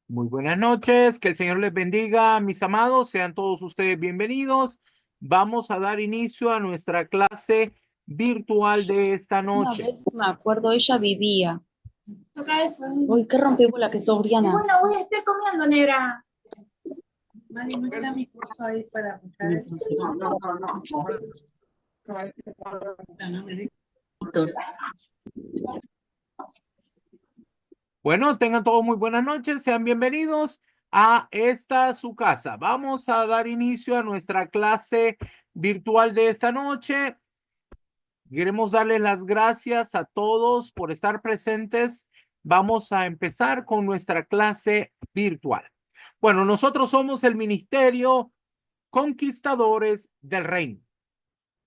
Muy buenas noches, que el Señor les bendiga, mis amados, sean todos ustedes bienvenidos. Vamos a dar inicio a nuestra clase virtual de esta Una noche. vez me acuerdo, ella vivía. Uy, qué rompebola que sos, Briana. Bueno, voy a estar comiendo, negra. Mari, ¿no está mi curso ahí para buscar eso? No, no, no, no. Entonces, Bueno, tengan todos muy buenas noches, sean bienvenidos a esta su casa. Vamos a dar inicio a nuestra clase virtual de esta noche. Queremos darles las gracias a todos por estar presentes. Vamos a empezar con nuestra clase virtual. Bueno, nosotros somos el Ministerio Conquistadores del Reino.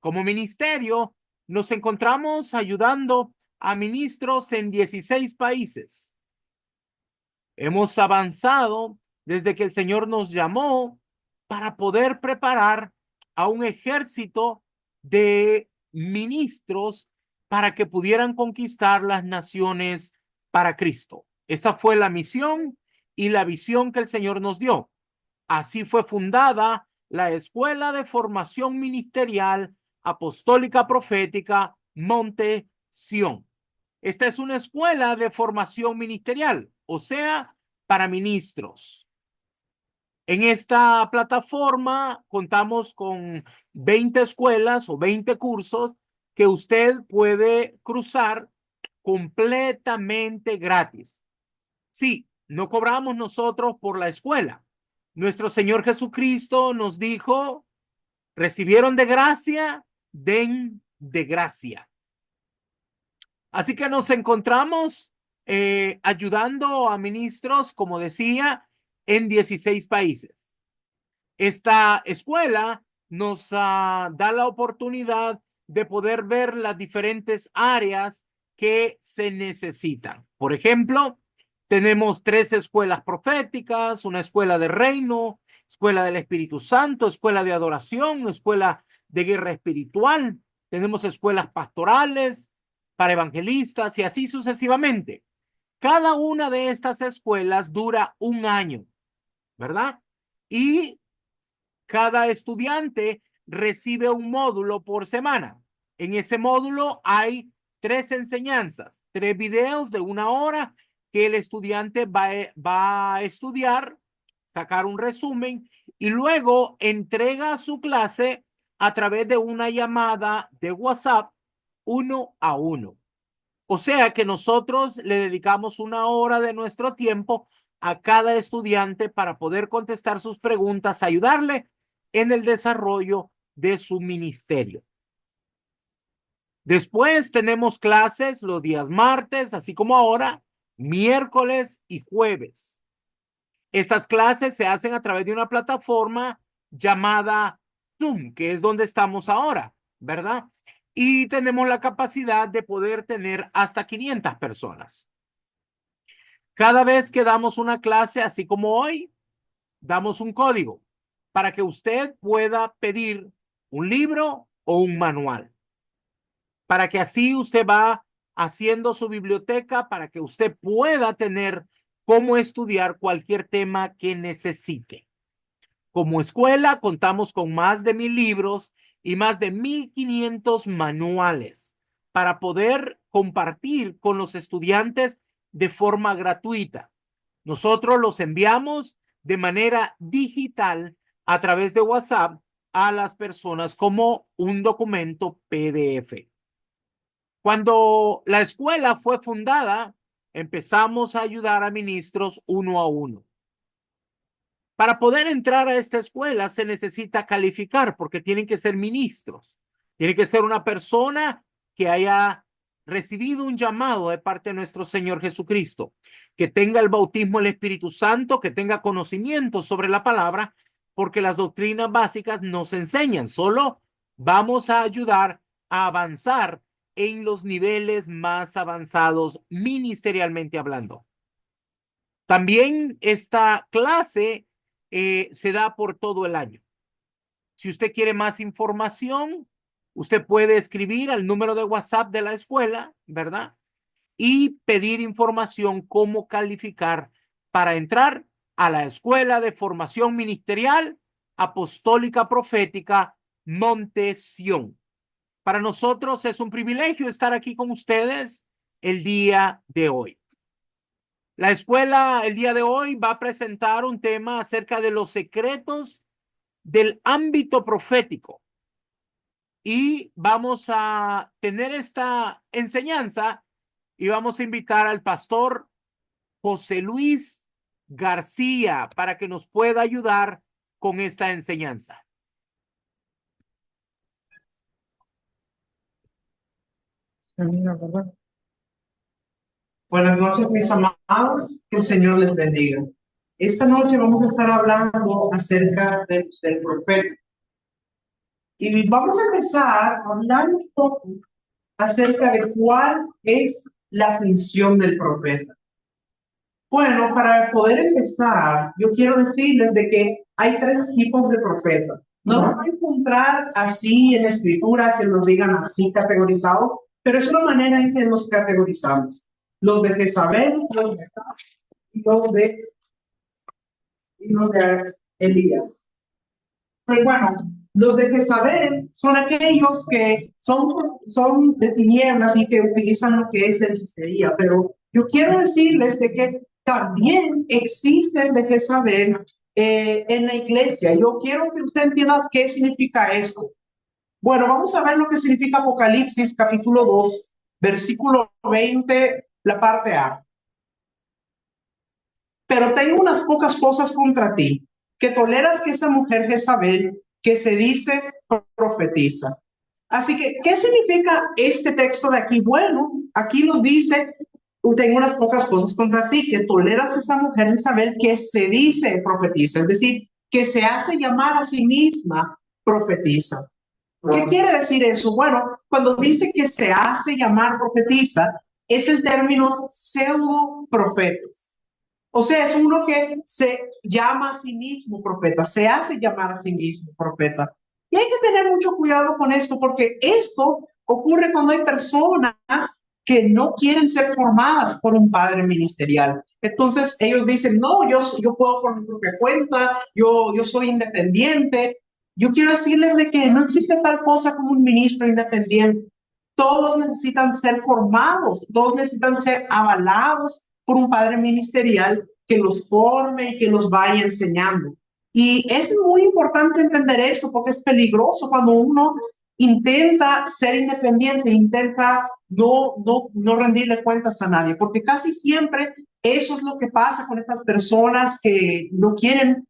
Como ministerio, nos encontramos ayudando a ministros en 16 países. Hemos avanzado desde que el Señor nos llamó para poder preparar a un ejército de ministros para que pudieran conquistar las naciones para Cristo. Esa fue la misión y la visión que el Señor nos dio. Así fue fundada la Escuela de Formación Ministerial Apostólica Profética Monte Sión. Esta es una escuela de formación ministerial, o sea, para ministros. En esta plataforma contamos con 20 escuelas o 20 cursos que usted puede cruzar completamente gratis. Sí, no cobramos nosotros por la escuela. Nuestro Señor Jesucristo nos dijo, recibieron de gracia, den de gracia. Así que nos encontramos ayudando a ministros, como decía, en 16 países. Esta escuela nos da la oportunidad de poder ver las diferentes áreas que se necesitan. Por ejemplo, tenemos 3 escuelas proféticas, una escuela de reino, escuela del Espíritu Santo, escuela de adoración, escuela de guerra espiritual. Tenemos escuelas pastorales para evangelistas y así sucesivamente. Cada una de estas escuelas dura un año, ¿verdad? Y cada estudiante recibe un módulo por semana. En ese módulo hay 3 enseñanzas, 3 videos de una hora que el estudiante va a estudiar, sacar un resumen y luego entrega su clase a través de una llamada de WhatsApp 1 a 1. O sea que nosotros le dedicamos una hora de nuestro tiempo a cada estudiante para poder contestar sus preguntas, ayudarle en el desarrollo de su ministerio. Después tenemos clases los días martes, así como ahora, miércoles y jueves. Estas clases se hacen a través de una plataforma llamada Zoom, que es donde estamos ahora, ¿verdad? Y tenemos la capacidad de poder tener hasta 500 personas. Cada vez que damos una clase, así como hoy, damos un código para que usted pueda pedir un libro o un manual, para que así usted va haciendo su biblioteca para que usted pueda tener cómo estudiar cualquier tema que necesite. Como escuela contamos con más de 1000 libros y más de 1500 manuales para poder compartir con los estudiantes de forma gratuita. Nosotros los enviamos de manera digital a través de WhatsApp a las personas como un documento PDF. Cuando la escuela fue fundada, empezamos a ayudar a ministros 1 a 1. Para poder entrar a esta escuela se necesita calificar porque tienen que ser ministros. Tiene que ser una persona que haya recibido un llamado de parte de nuestro Señor Jesucristo, que tenga el bautismo del Espíritu Santo, que tenga conocimiento sobre la palabra, porque las doctrinas básicas nos enseñan. Solo vamos a ayudar a avanzar en los niveles más avanzados ministerialmente hablando. También esta clase se da por todo el año. Si usted quiere más información, usted puede escribir al número de WhatsApp de la escuela, ¿verdad? Y pedir información cómo calificar para entrar a la Escuela de Formación Ministerial Apostólica Profética Monte Sión. Para nosotros es un privilegio estar aquí con ustedes el día de hoy. La escuela el día de hoy va a presentar un tema acerca de los secretos del ámbito profético. Y vamos a tener esta enseñanza y vamos a invitar al pastor José Luis García para que nos pueda ayudar con esta enseñanza. Buenas noches, mis amados, que el Señor les bendiga. Esta noche vamos a estar hablando acerca del profeta. Y vamos a empezar hablando un poco acerca de cuál es la función del profeta. Bueno, para poder empezar, yo quiero decirles de que hay tres tipos de profetas. No van a encontrar así en la escritura que nos digan así categorizados, pero es una manera en que los categorizamos. Los de Jezabel, los de Acab y los de Elías. Pero bueno, los de Jezabel son aquellos que son de tinieblas y que utilizan lo que es de hechicería, pero yo quiero decirles de que también existen de Jezabel en la iglesia. Yo quiero que usted entienda qué significa esto. Bueno, vamos a ver lo que significa Apocalipsis capítulo 2, versículo 20, la parte A. Pero tengo unas pocas cosas contra ti, que toleras que esa mujer Jezabel, que se dice profetiza. Así que, ¿qué significa este texto de aquí? Bueno, aquí nos dice, tengo unas pocas cosas contra ti, que toleras a esa mujer Jezabel, que se dice profetiza, es decir, que se hace llamar a sí misma profetiza. ¿Qué quiere decir eso? Bueno, cuando dice que se hace llamar profetiza, es el término pseudo profetas. O sea, es uno que se llama a sí mismo profeta, se hace llamar a sí mismo profeta. Y hay que tener mucho cuidado con esto, porque esto ocurre cuando hay personas que no quieren ser formadas por un padre ministerial. Entonces ellos dicen, no, yo puedo por mi propia cuenta, yo soy independiente. Yo quiero decirles de que no existe tal cosa como un ministro independiente. Todos necesitan ser formados, todos necesitan ser avalados por un padre ministerial que los forme y que los vaya enseñando. Y es muy importante entender esto porque es peligroso cuando uno intenta ser independiente, intenta no rendirle cuentas a nadie, porque casi siempre eso es lo que pasa con estas personas que no quieren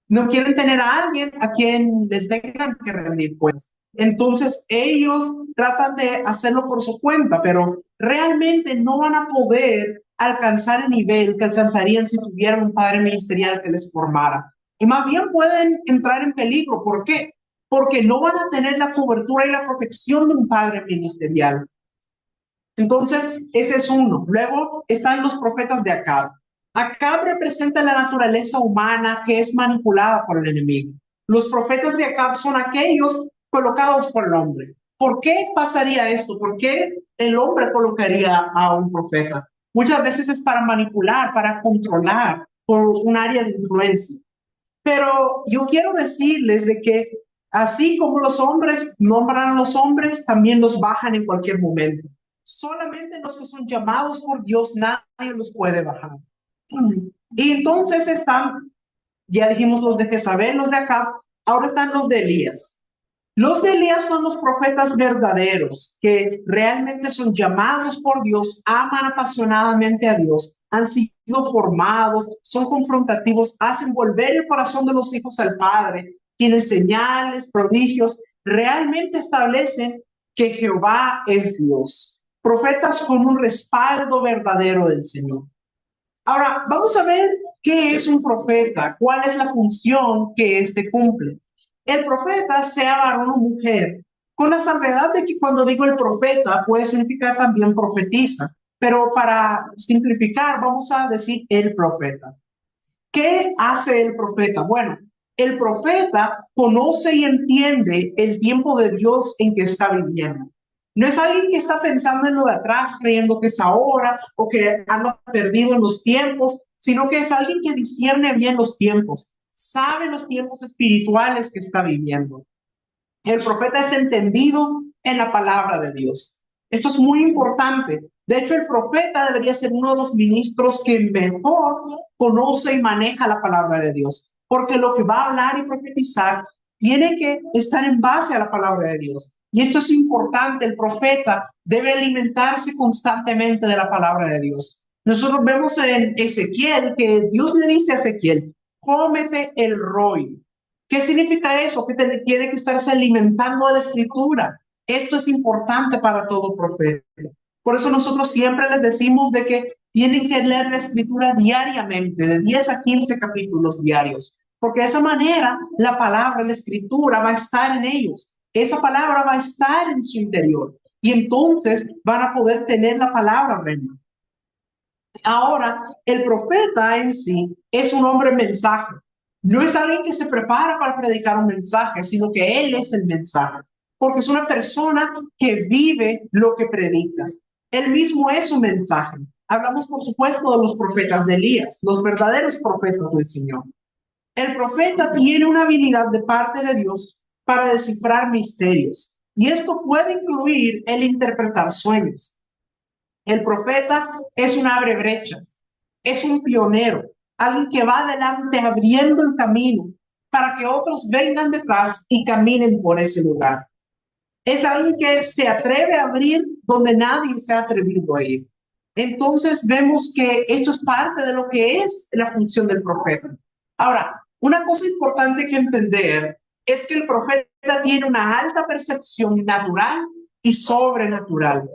tener a alguien a quien les tengan que rendir cuentas. Entonces ellos tratan de hacerlo por su cuenta, pero realmente no van a poder alcanzar el nivel que alcanzarían si tuvieran un padre ministerial que les formara. Y más bien pueden entrar en peligro. ¿Por qué? Porque no van a tener la cobertura y la protección de un padre ministerial. Entonces, ese es uno. Luego están los profetas de Acab. Acab representa la naturaleza humana que es manipulada por el enemigo. Los profetas de Acab son aquellos colocados por el hombre. ¿Por qué pasaría esto? ¿Por qué el hombre colocaría a un profeta? Muchas veces es para manipular, para controlar, por un área de influencia. Pero yo quiero decirles de que así como los hombres nombran a los hombres, también los bajan en cualquier momento. Solamente los que son llamados por Dios, nadie los puede bajar. Y entonces están, ya dijimos los de Jezabel, los de Acab, ahora están los de Elías. Los de Elías son los profetas verdaderos, que realmente son llamados por Dios, aman apasionadamente a Dios, han sido formados, son confrontativos, hacen volver el corazón de los hijos al Padre, tienen señales, prodigios, realmente establecen que Jehová es Dios. Profetas con un respaldo verdadero del Señor. Ahora, vamos a ver qué es un profeta, cuál es la función que éste cumple. El profeta, sea varón o mujer, con la salvedad de que cuando digo el profeta puede significar también profetiza, pero para simplificar vamos a decir el profeta. ¿Qué hace el profeta? Bueno, el profeta conoce y entiende el tiempo de Dios en que está viviendo. No es alguien que está pensando en lo de atrás, creyendo que es ahora o que anda perdido en los tiempos, sino que es alguien que discierne bien los tiempos, sabe los tiempos espirituales que está viviendo. El profeta es entendido en la palabra de Dios. Esto es muy importante. De hecho, el profeta debería ser uno de los ministros que mejor conoce y maneja la palabra de Dios, porque lo que va a hablar y profetizar tiene que estar en base a la palabra de Dios. Y esto es importante. El profeta debe alimentarse constantemente de la palabra de Dios. Nosotros vemos en Ezequiel que Dios le dice a Ezequiel, cómete el rollo. ¿Qué significa eso? Que tiene que estarse alimentando de la escritura. Esto es importante para todo profeta. Por eso nosotros siempre les decimos de que tienen que leer la escritura diariamente, de 10 a 15 capítulos diarios, porque de esa manera la palabra, la escritura va a estar en ellos. Esa palabra va a estar en su interior y entonces van a poder tener la palabra reina. Ahora, el profeta en sí es un hombre mensaje. No es alguien que se prepara para predicar un mensaje, sino que él es el mensaje, porque es una persona que vive lo que predica. Él mismo es un mensaje. Hablamos, por supuesto, de los profetas de Elías, los verdaderos profetas del Señor. El profeta tiene una habilidad de parte de Dios para descifrar misterios, y esto puede incluir el interpretar sueños. El profeta es un abre brechas, es un pionero, alguien que va adelante abriendo el camino para que otros vengan detrás y caminen por ese lugar. Es alguien que se atreve a abrir donde nadie se ha atrevido a ir. Entonces vemos que esto es parte de lo que es la función del profeta. Ahora, una cosa importante que entender es que el profeta tiene una alta percepción natural y sobrenatural.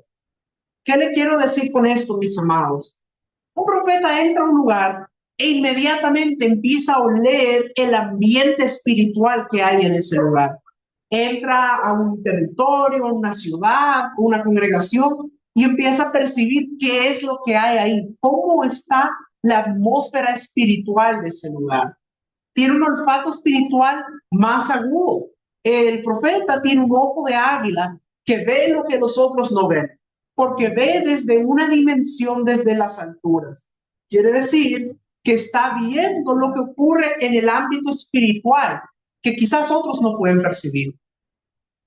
¿Qué le quiero decir con esto, mis amados? Un profeta entra a un lugar e inmediatamente empieza a oler el ambiente espiritual que hay en ese lugar. Entra a un territorio, una ciudad, una congregación y empieza a percibir qué es lo que hay ahí, cómo está la atmósfera espiritual de ese lugar. Tiene un olfato espiritual más agudo. El profeta tiene un ojo de águila que ve lo que los otros no ven, porque ve desde una dimensión desde las alturas. Quiere decir que está viendo lo que ocurre en el ámbito espiritual, que quizás otros no pueden percibir.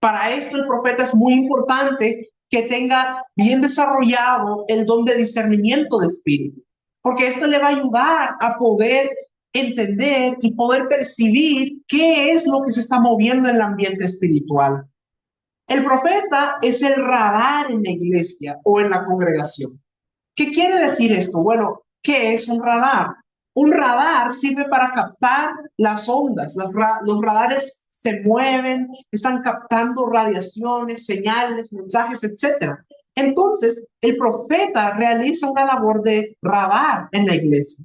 Para esto el profeta es muy importante que tenga bien desarrollado el don de discernimiento de espíritu, porque esto le va a ayudar a poder entender y poder percibir qué es lo que se está moviendo en el ambiente espiritual. El profeta es el radar en la iglesia o en la congregación. ¿Qué quiere decir esto? Bueno, ¿qué es un radar? Un radar sirve para captar las ondas. Los radares se mueven, están captando radiaciones, señales, mensajes, etc. Entonces, el profeta realiza una labor de radar en la iglesia.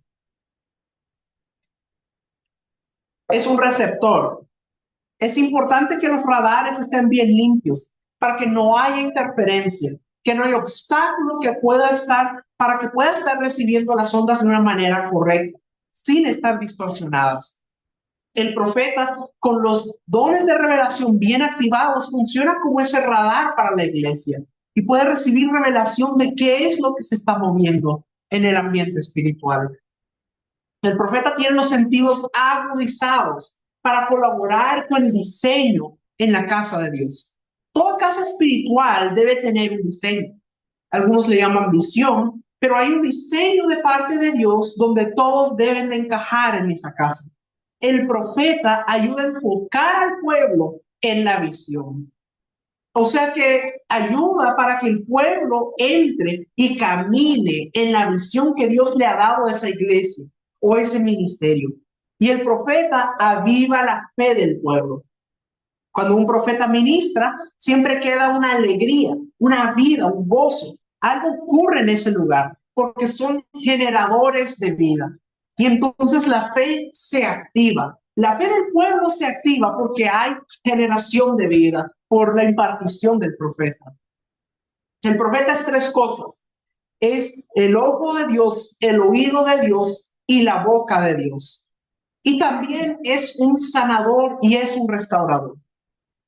Es un receptor. Es importante que los radares estén bien limpios para que no haya interferencia, que no haya obstáculo que pueda estar, para que pueda estar recibiendo las ondas de una manera correcta, sin estar distorsionadas. El profeta, con los dones de revelación bien activados, funciona como ese radar para la iglesia y puede recibir revelación de qué es lo que se está moviendo en el ambiente espiritual. El profeta tiene los sentidos agudizados para colaborar con el diseño en la casa de Dios. Toda casa espiritual debe tener un diseño. Algunos le llaman visión, pero hay un diseño de parte de Dios donde todos deben de encajar en esa casa. El profeta ayuda a enfocar al pueblo en la visión. O sea que ayuda para que el pueblo entre y camine en la visión que Dios le ha dado a esa iglesia o ese ministerio. Y el profeta aviva la fe del pueblo. Cuando un profeta ministra, siempre queda una alegría, una vida, un gozo. Algo ocurre en ese lugar porque son generadores de vida. Y entonces la fe se activa. La fe del pueblo se activa porque hay generación de vida por la impartición del profeta. El profeta es tres cosas. Es el ojo de Dios, el oído de Dios y la boca de Dios. Y también es un sanador y es un restaurador.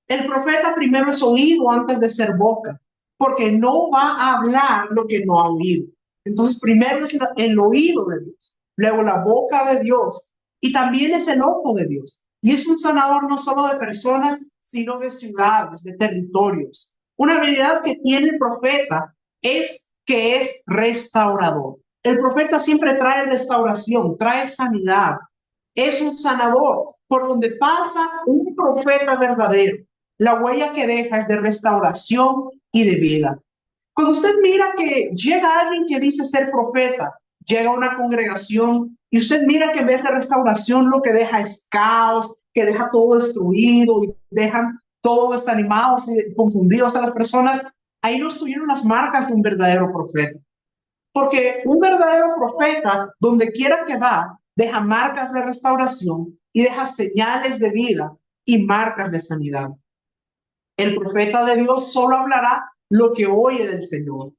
El profeta primero es oído antes de ser boca, porque no va a hablar lo que no ha oído. Entonces, primero es el oído de Dios, luego la boca de Dios, y también es el ojo de Dios. Y es un sanador no solo de personas, sino de ciudades, de territorios. Una habilidad que tiene el profeta es que es restaurador. El profeta siempre trae restauración, trae sanidad. Es un sanador. Por donde pasa un profeta verdadero, la huella que deja es de restauración y de vida. Cuando usted mira que llega alguien que dice ser profeta, llega a una congregación y usted mira que en vez de restauración lo que deja es caos, que deja todo destruido y dejan todo desanimados y confundidos a las personas, ahí no estuvieron las marcas de un verdadero profeta. Porque un verdadero profeta, donde quiera que va, deja marcas de restauración y deja señales de vida y marcas de sanidad. El profeta de Dios solo hablará lo que oye del Señor.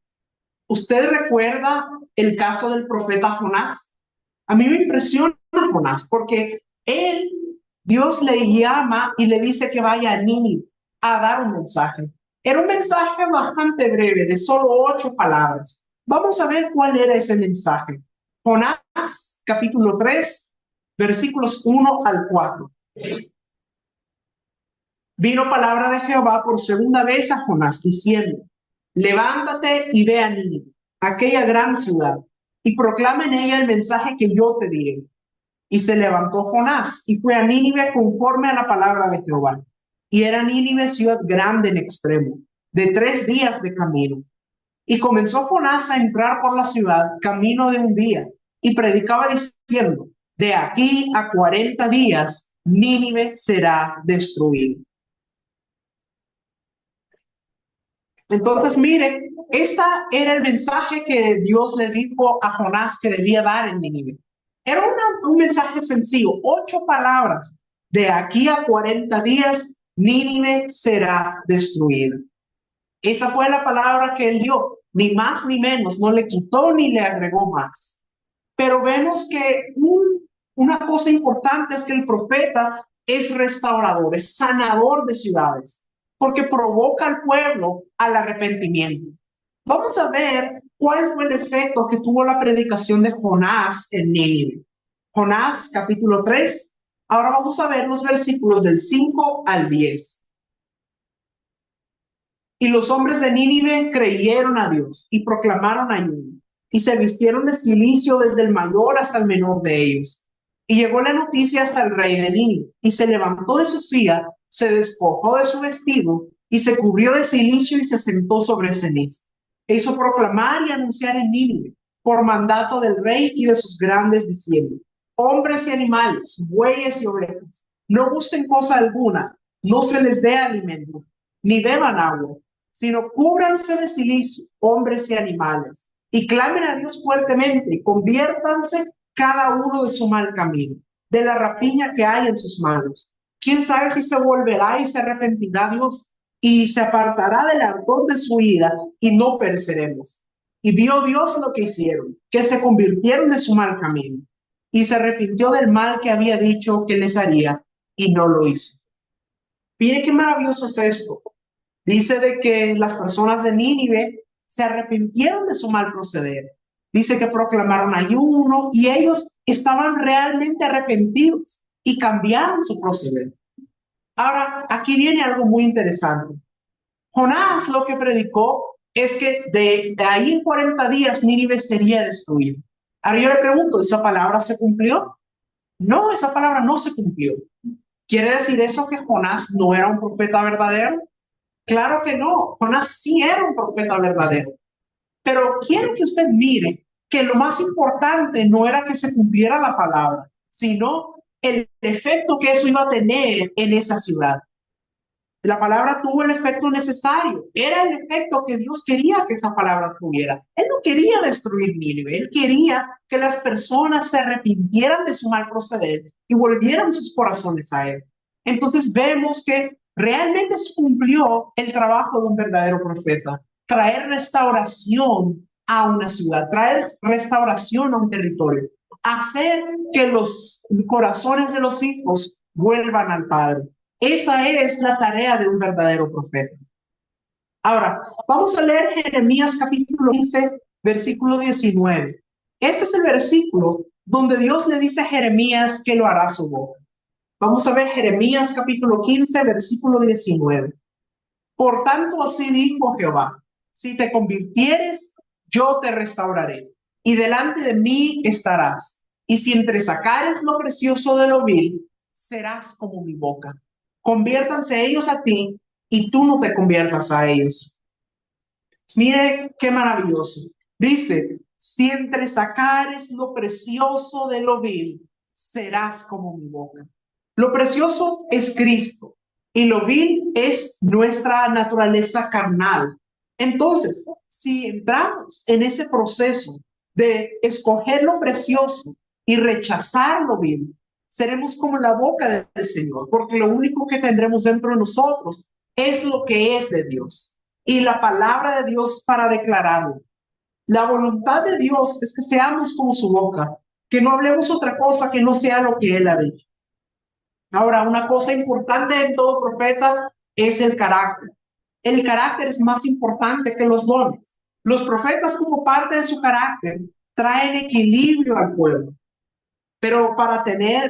¿Usted recuerda el caso del profeta Jonás? A mí me impresiona Jonás porque Dios le llama y le dice que vaya a Nínive a dar un mensaje. Era un mensaje bastante breve, de solo 8 palabras. Vamos a ver cuál era ese mensaje. Jonás, capítulo 3, versículos 1 al 4. Vino palabra de Jehová por segunda vez a Jonás, diciendo: levántate y ve a Nínive, aquella gran ciudad, y proclama en ella el mensaje que yo te diré. Y se levantó Jonás y fue a Nínive conforme a la palabra de Jehová. Y era Nínive ciudad grande en extremo, de 3 días de camino. Y comenzó Jonás a entrar por la ciudad camino de un día, y predicaba diciendo: de aquí a 40 días Nínive será destruida. Entonces, mire, este era el mensaje que Dios le dijo a Jonás que debía dar en Nínive. Era un mensaje sencillo, 8 palabras. De aquí a 40 días, Nínive será destruida. Esa fue la palabra que él dio, ni más ni menos, no le quitó ni le agregó más. Pero vemos que una cosa importante es que el profeta es restaurador, es sanador de ciudades, porque provoca al pueblo al arrepentimiento. Vamos a ver cuál fue el efecto que tuvo la predicación de Jonás en Nínive. Jonás, capítulo 3. Ahora vamos a ver los versículos del 5 al 10. Y los hombres de Nínive creyeron a Dios y proclamaron ayuno, y se vistieron de cilicio desde el mayor hasta el menor de ellos. Y llegó la noticia hasta el rey de Nínive, y se levantó de su silla, se despojó de su vestido, y se cubrió de cilicio y se sentó sobre ceniza. E hizo proclamar y anunciar en Nínive, por mandato del rey y de sus grandes, diciendo: hombres y animales, bueyes y ovejas, no gusten cosa alguna, no se les dé alimento, ni beban agua, sino cúbranse de cilicio, hombres y animales, y clamen a Dios fuertemente, y conviértanse cada uno de su mal camino, de la rapiña que hay en sus manos. ¿Quién sabe si se volverá y se arrepentirá Dios, y se apartará del ardor de su ira, y no pereceremos? Y vio Dios lo que hicieron, que se convirtieron de su mal camino, y se arrepintió del mal que había dicho que les haría, y no lo hizo. Mire qué maravilloso es esto. Dice de que las personas de Nínive se arrepintieron de su mal proceder. Dice que proclamaron ayuno y ellos estaban realmente arrepentidos y cambiaron su proceder. Ahora, aquí viene algo muy interesante. Jonás lo que predicó es que de ahí en 40 días Nínive sería destruido. Ahora yo le pregunto, ¿esa palabra se cumplió? No, esa palabra no se cumplió. ¿Quiere decir eso que Jonás no era un profeta verdadero? Claro que no, Jonás sí era un profeta verdadero. Pero quiero que usted mire que lo más importante no era que se cumpliera la palabra, sino el efecto que eso iba a tener en esa ciudad. La palabra tuvo el efecto necesario. Era el efecto que Dios quería que esa palabra tuviera. Él no quería destruir Nínive. Él quería que las personas se arrepintieran de su mal proceder y volvieran sus corazones a Él. Entonces vemos que realmente se cumplió el trabajo de un verdadero profeta. Traer restauración a una ciudad, traer restauración a un territorio. Hacer que los corazones de los hijos vuelvan al Padre. Esa es la tarea de un verdadero profeta. Ahora, vamos a leer Jeremías capítulo 15, versículo 19. Este es el versículo donde Dios le dice a Jeremías que lo hará su boca. Vamos a ver Jeremías capítulo 15, versículo 19. Por tanto, así dijo Jehová, si te convirtieres, yo te restauraré, y delante de mí estarás. Y si entresacares lo precioso de lo vil, serás como mi boca. Conviértanse ellos a ti, y tú no te conviertas a ellos. Mire qué maravilloso. Dice, si entresacares lo precioso de lo vil, serás como mi boca. Lo precioso es Cristo y lo vil es nuestra naturaleza carnal. Entonces, si entramos en ese proceso de escoger lo precioso y rechazar lo vil, seremos como la boca del Señor, porque lo único que tendremos dentro de nosotros es lo que es de Dios y la palabra de Dios para declararlo. La voluntad de Dios es que seamos como su boca, que no hablemos otra cosa que no sea lo que Él ha dicho. Ahora, una cosa importante en todo profeta es el carácter. El carácter es más importante que los dones. Los profetas, como parte de su carácter, traen equilibrio al pueblo. Pero para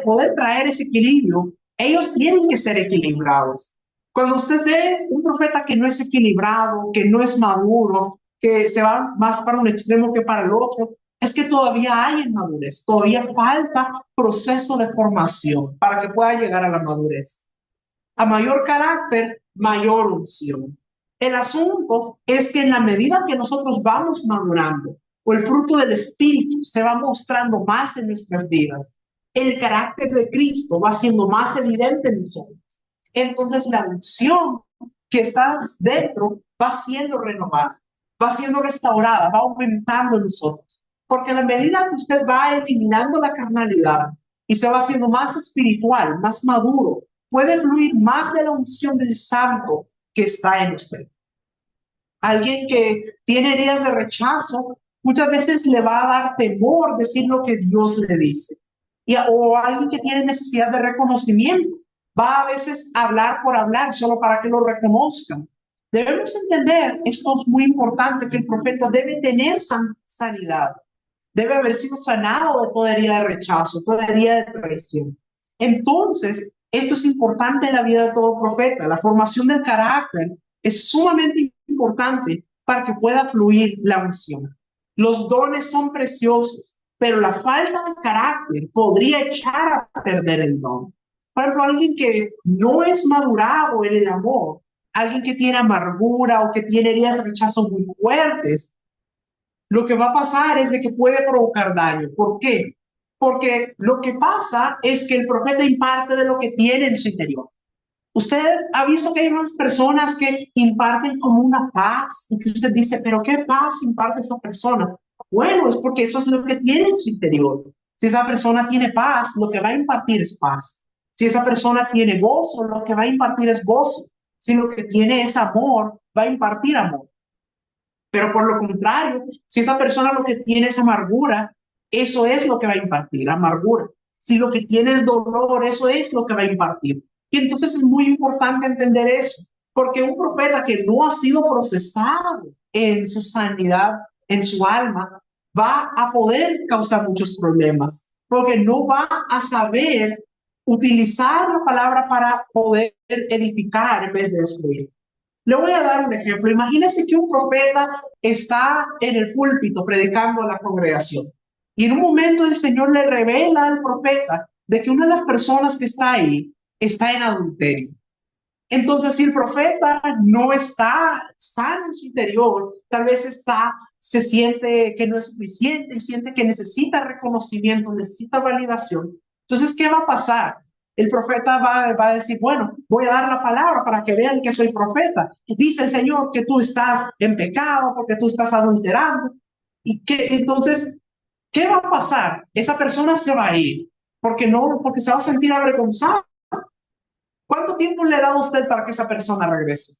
poder traer ese equilibrio, ellos tienen que ser equilibrados. Cuando usted ve un profeta que no es equilibrado, que no es maduro, que se va más para un extremo que para el otro, es que todavía hay inmadurez, todavía falta proceso de formación para que pueda llegar a la madurez. A mayor carácter, mayor unción. El asunto es que en la medida que nosotros vamos madurando, o el fruto del Espíritu se va mostrando más en nuestras vidas, el carácter de Cristo va siendo más evidente en nosotros. Entonces la unción que está dentro va siendo renovada, va siendo restaurada, va aumentando en nosotros. Porque a la medida que usted va eliminando la carnalidad y se va haciendo más espiritual, más maduro, puede fluir más de la unción del Santo que está en usted. Alguien que tiene heridas de rechazo, muchas veces le va a dar temor decir lo que Dios le dice. O alguien que tiene necesidad de reconocimiento, va a veces a hablar por hablar, solo para que lo reconozcan. Debemos entender, esto es muy importante, que el profeta debe tener sanidad. Debe haber sido sanado de toda herida de rechazo, toda herida de traición. Entonces, esto es importante en la vida de todo profeta. La formación del carácter es sumamente importante para que pueda fluir la unción. Los dones son preciosos, pero la falta de carácter podría echar a perder el don. Por ejemplo, alguien que no es madurado en el amor, alguien que tiene amargura o que tiene heridas de rechazo muy fuertes, lo que va a pasar es de que puede provocar daño. ¿Por qué? Porque lo que pasa es que el profeta imparte de lo que tiene en su interior. Usted ha visto que hay unas personas que imparten como una paz y que usted dice, pero ¿qué paz imparte esa persona? Bueno, es porque eso es lo que tiene en su interior. Si esa persona tiene paz, lo que va a impartir es paz. Si esa persona tiene gozo, lo que va a impartir es gozo. Si lo que tiene es amor, va a impartir amor. Pero por lo contrario, si esa persona lo que tiene es amargura, eso es lo que va a impartir, amargura. Si lo que tiene es dolor, eso es lo que va a impartir. Y entonces es muy importante entender eso, porque un profeta que no ha sido procesado en su sanidad, en su alma, va a poder causar muchos problemas, porque no va a saber utilizar la palabra para poder edificar en vez de destruir. Le voy a dar un ejemplo. Imagínese que un profeta está en el púlpito predicando a la congregación y en un momento el Señor le revela al profeta de que una de las personas que está ahí está en adulterio. Entonces, si el profeta no está sano en su interior, tal vez se siente que no es suficiente, siente que necesita reconocimiento, necesita validación. Entonces, ¿qué va a pasar? El profeta va a decir, bueno, voy a dar la palabra para que vean que soy profeta. Dice el Señor que tú estás en pecado porque tú estás adulterando. Entonces, ¿qué va a pasar? Esa persona se va a ir porque se va a sentir avergonzada. ¿Cuánto tiempo le da a usted para que esa persona regrese?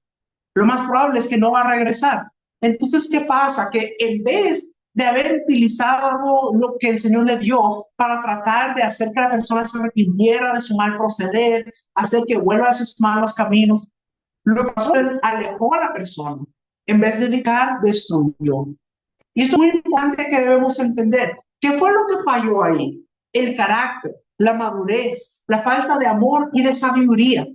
Lo más probable es que no va a regresar. Entonces, ¿qué pasa? Que en vez de haber utilizado lo que el Señor le dio para tratar de hacer que la persona se arrepintiera de su mal proceder, hacer que vuelva a sus malos caminos, lo que pasó es alejó a la persona. en vez de edificar, destruyó. Y esto es muy importante que debemos entender. ¿Qué fue lo que falló ahí? El carácter, la madurez, la falta de amor y de sabiduría.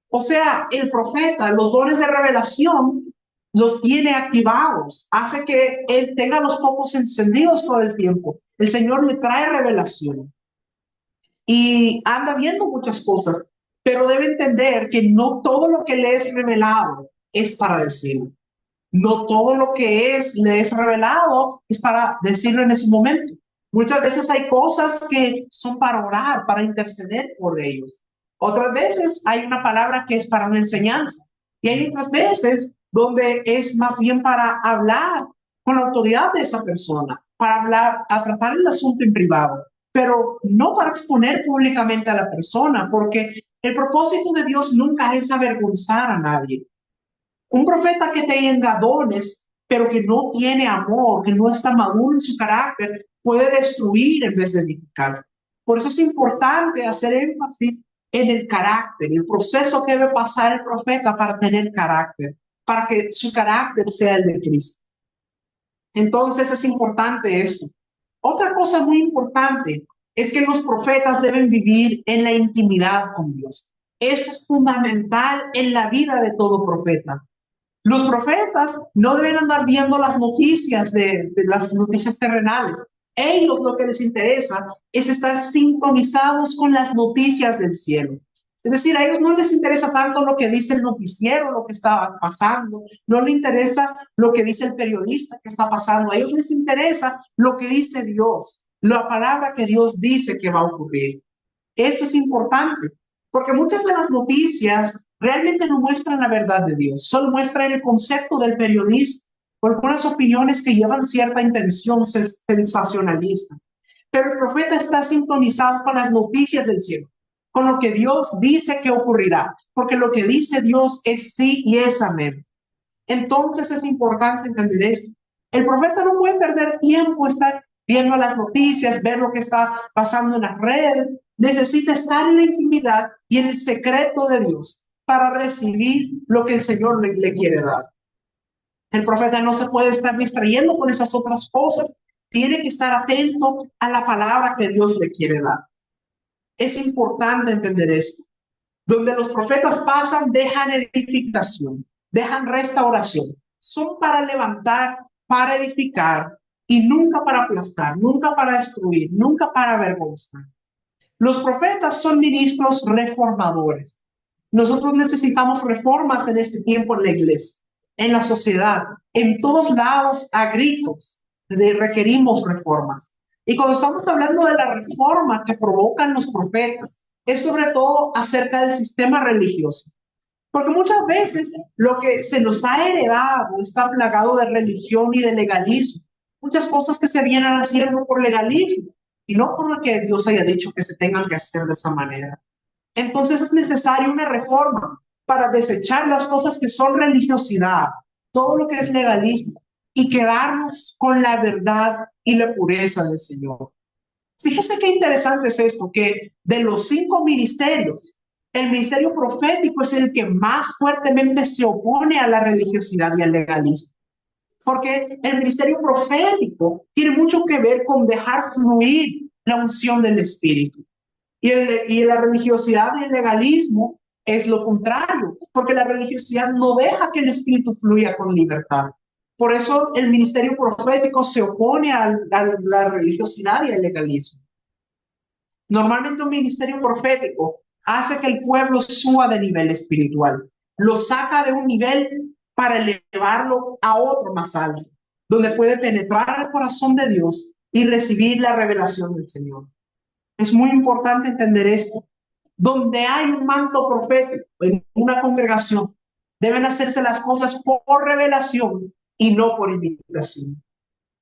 O sea, el profeta, los dones de revelación, los tiene activados, hace que él tenga los focos encendidos todo el tiempo. El Señor le trae revelación y anda viendo muchas cosas, pero debe entender que no todo lo que le es revelado es para decirlo. No todo lo que le es revelado es para decirlo en ese momento. Muchas veces hay cosas que son para orar, para interceder por ellos. Otras veces hay una palabra que es para una enseñanza. Y hay otras veces donde es más bien para hablar con la autoridad de esa persona, para hablar, a tratar el asunto en privado, pero no para exponer públicamente a la persona, porque el propósito de Dios nunca es avergonzar a nadie. Un profeta que tenga dones, pero que no tiene amor, que no está maduro en su carácter, puede destruir en vez de edificar. Por eso es importante hacer énfasis en el carácter, el proceso que debe pasar el profeta para tener carácter, para que su carácter sea el de Cristo. Entonces es importante esto. Otra cosa muy importante es que los profetas deben vivir en la intimidad con Dios. Esto es fundamental en la vida de todo profeta. Los profetas no deben andar viendo las noticias de las noticias terrenales. Ellos lo que les interesa es estar sintonizados con las noticias del cielo. Es decir, a ellos no les interesa tanto lo que dice el noticiero, lo que está pasando, no les interesa lo que dice el periodista que está pasando, a ellos les interesa lo que dice Dios, la palabra que Dios dice que va a ocurrir. Esto es importante, porque muchas de las noticias realmente no muestran la verdad de Dios, solo muestran el concepto del periodista o algunas opiniones que llevan cierta intención sensacionalista. Pero el profeta está sintonizado con las noticias del cielo, con lo que Dios dice que ocurrirá, porque lo que dice Dios es sí y es amén. Entonces es importante entender esto. El profeta no puede perder tiempo, estar viendo las noticias, ver lo que está pasando en las redes. Necesita estar en la intimidad y en el secreto de Dios para recibir lo que el Señor le quiere dar. El profeta no se puede estar distrayendo con esas otras cosas. Tiene que estar atento a la palabra que Dios le quiere dar. Es importante entender esto. Donde los profetas pasan, dejan edificación, dejan restauración. Son para levantar, para edificar y nunca para aplastar, nunca para destruir, nunca para avergonzar. Los profetas son ministros reformadores. Nosotros necesitamos reformas en este tiempo en la iglesia, en la sociedad, en todos lados a gritos requerimos reformas. Y cuando estamos hablando de la reforma que provocan los profetas, es sobre todo acerca del sistema religioso. Porque muchas veces lo que se nos ha heredado está plagado de religión y de legalismo. Muchas cosas que se vienen haciendo por legalismo y no por lo que Dios haya dicho que se tengan que hacer de esa manera. Entonces es necesaria una reforma para desechar las cosas que son religiosidad, todo lo que es legalismo, y quedarnos con la verdad y la pureza del Señor. Fíjese qué interesante es esto, que de los 5 ministerios, el ministerio profético es el que más fuertemente se opone a la religiosidad y al legalismo. Porque el ministerio profético tiene mucho que ver con dejar fluir la unción del Espíritu. Y la religiosidad y el legalismo es lo contrario, porque la religiosidad no deja que el Espíritu fluya con libertad. Por eso el ministerio profético se opone a la religiosidad y al legalismo. Normalmente un ministerio profético hace que el pueblo suba de nivel espiritual, lo saca de un nivel para elevarlo a otro más alto, donde puede penetrar al corazón de Dios y recibir la revelación del Señor. Es muy importante entender esto. Donde hay un manto profético en una congregación, deben hacerse las cosas por revelación y no por invitación.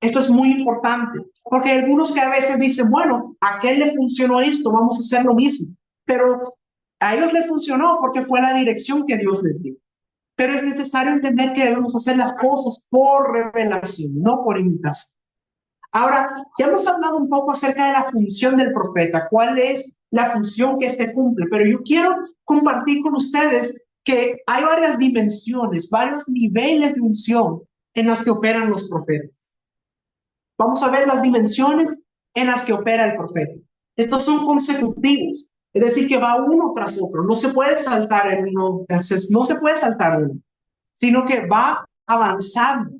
Esto es muy importante, porque hay algunos que a veces dicen, bueno, a aquel le funcionó esto, vamos a hacer lo mismo. Pero a ellos les funcionó porque fue la dirección que Dios les dio. Pero es necesario entender que debemos hacer las cosas por revelación, no por imitación. Ahora, ya hemos hablado un poco acerca de la función del profeta, cuál es la función que éste cumple, pero yo quiero compartir con ustedes que hay varias dimensiones, varios niveles de unción en las que operan los profetas. Vamos a ver las dimensiones en las que opera el profeta. Estos son consecutivos, es decir, que va uno tras otro. No se puede saltar en uno, entonces no se puede saltar uno, sino que va avanzando.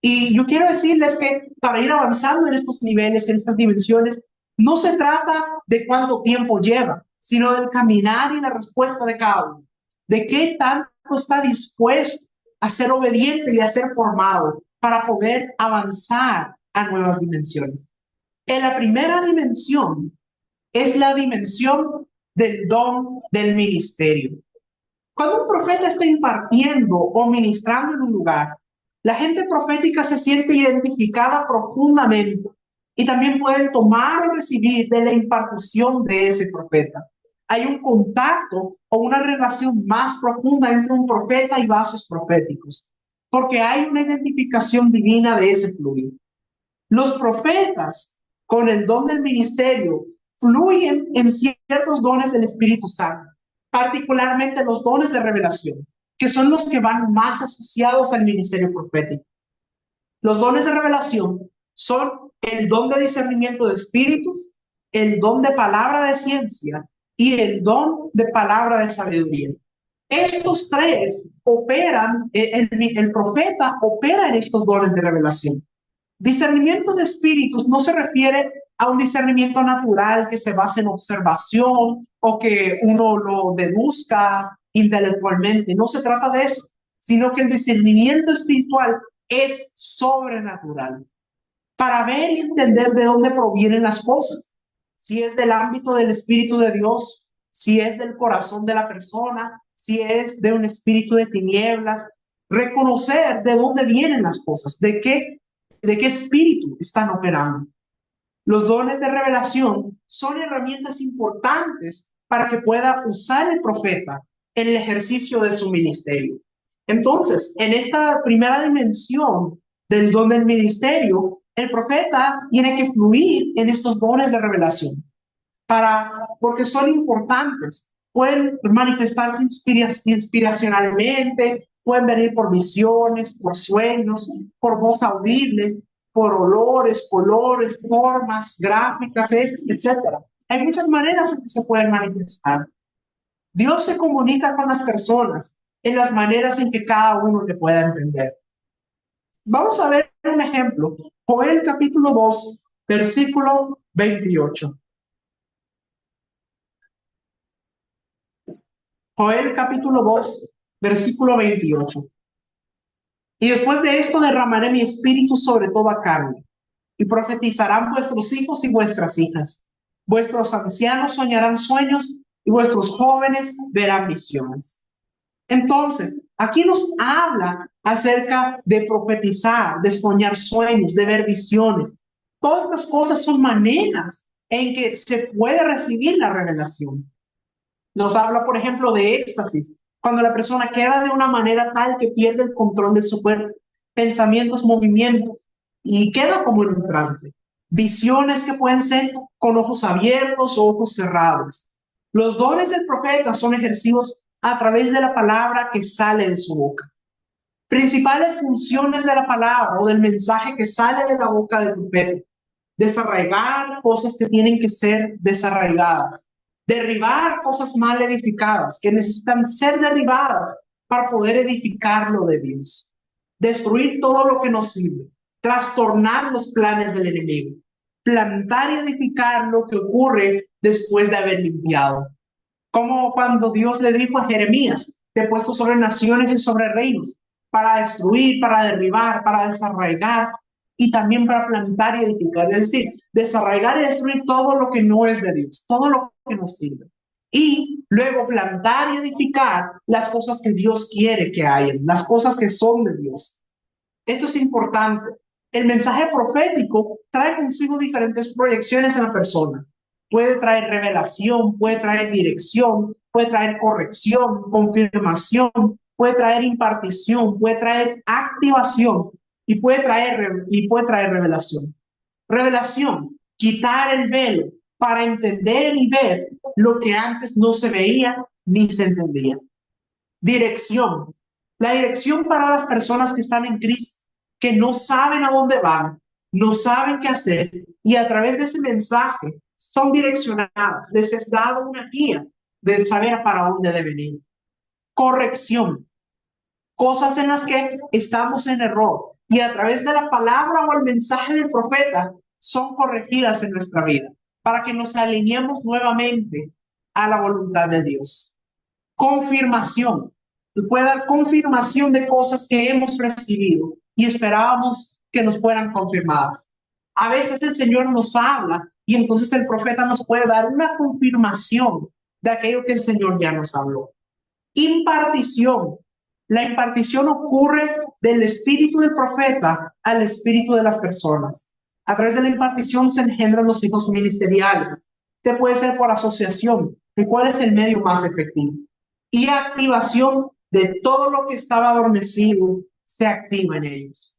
Y yo quiero decirles que para ir avanzando en estos niveles, en estas dimensiones, no se trata de cuánto tiempo lleva, sino del caminar y la respuesta de cada uno. De qué tanto está dispuesto a ser obediente y a ser formado para poder avanzar a nuevas dimensiones. En la primera dimensión es la dimensión del don del ministerio. Cuando un profeta está impartiendo o ministrando en un lugar, la gente profética se siente identificada profundamente y también pueden tomar o recibir de la impartición de ese profeta. Hay un contacto o una relación más profunda entre un profeta y vasos proféticos, porque hay una identificación divina de ese fluido. Los profetas, con el don del ministerio, fluyen en ciertos dones del Espíritu Santo, particularmente los dones de revelación, que son los que van más asociados al ministerio profético. Los dones de revelación son el don de discernimiento de espíritus, el don de palabra de ciencia y el don de palabra de sabiduría. Estos tres operan, el profeta opera en estos dones de revelación. Discernimiento de espíritus no se refiere a un discernimiento natural que se base en observación o que uno lo deduzca intelectualmente. No se trata de eso, sino que el discernimiento espiritual es sobrenatural para ver y entender de dónde provienen las cosas. Si es del ámbito del Espíritu de Dios, si es del corazón de la persona, si es de un espíritu de tinieblas, reconocer de dónde vienen las cosas, de qué espíritu están operando. Los dones de revelación son herramientas importantes para que pueda usar el profeta en el ejercicio de su ministerio. Entonces, en esta primera dimensión del don del ministerio, el profeta tiene que fluir en estos dones de revelación porque son importantes. Pueden manifestarse inspiracionalmente, pueden venir por visiones, por sueños, por voz audible, por olores, colores, formas, gráficas, etcétera. Hay muchas maneras en que se pueden manifestar. Dios se comunica con las personas en las maneras en que cada uno le pueda entender. Vamos a ver un ejemplo. Joel capítulo 2, versículo 28. Joel capítulo 2, versículo 28. Y después de esto derramaré mi espíritu sobre toda carne, y profetizarán vuestros hijos y vuestras hijas. Vuestros ancianos soñarán sueños, y vuestros jóvenes verán visiones. Entonces, aquí nos habla acerca de profetizar, de soñar sueños, de ver visiones. Todas estas cosas son maneras en que se puede recibir la revelación. Nos habla, por ejemplo, de éxtasis, cuando la persona queda de una manera tal que pierde el control de su cuerpo, pensamientos, movimientos, y queda como en un trance. Visiones que pueden ser con ojos abiertos o ojos cerrados. Los dones del profeta son ejercidos a través de la palabra que sale de su boca. Principales funciones de la palabra o del mensaje que sale de la boca del profeta. Desarraigar cosas que tienen que ser desarraigadas. Derribar cosas mal edificadas que necesitan ser derribadas para poder edificar lo de Dios. Destruir todo lo que nos sirve. Trastornar los planes del enemigo. Plantar y edificar lo que ocurre después de haber limpiado. Como cuando Dios le dijo a Jeremías, te he puesto sobre naciones y sobre reinos, para destruir, para derribar, para desarraigar y también para plantar y edificar. Es decir, desarraigar y destruir todo lo que no es de Dios, todo lo que nos sirve. Y luego plantar y edificar las cosas que Dios quiere que hayan, las cosas que son de Dios. Esto es importante. El mensaje profético trae consigo diferentes proyecciones en la persona. Puede traer revelación, puede traer dirección, puede traer corrección, confirmación, puede traer impartición, puede traer activación y puede traer revelación. Revelación, quitar el velo para entender y ver lo que antes no se veía ni se entendía. Dirección. La dirección para las personas que están en crisis, que no saben a dónde van, no saben qué hacer, y a través de ese mensaje son direccionadas, les es dado una guía de saber para dónde deben ir. Corrección. Cosas en las que estamos en error y a través de la palabra o el mensaje del profeta son corregidas en nuestra vida para que nos alineemos nuevamente a la voluntad de Dios. Confirmación. Puede dar confirmación de cosas que hemos recibido y esperábamos que nos fueran confirmadas. A veces el Señor nos habla y entonces el profeta nos puede dar una confirmación de aquello que el Señor ya nos habló. Impartición. La impartición ocurre del espíritu del profeta al espíritu de las personas. A través de la impartición se engendran los hijos ministeriales. Este puede ser por asociación. ¿Y cuál es el medio más efectivo? Y activación de todo lo que estaba adormecido se activa en ellos.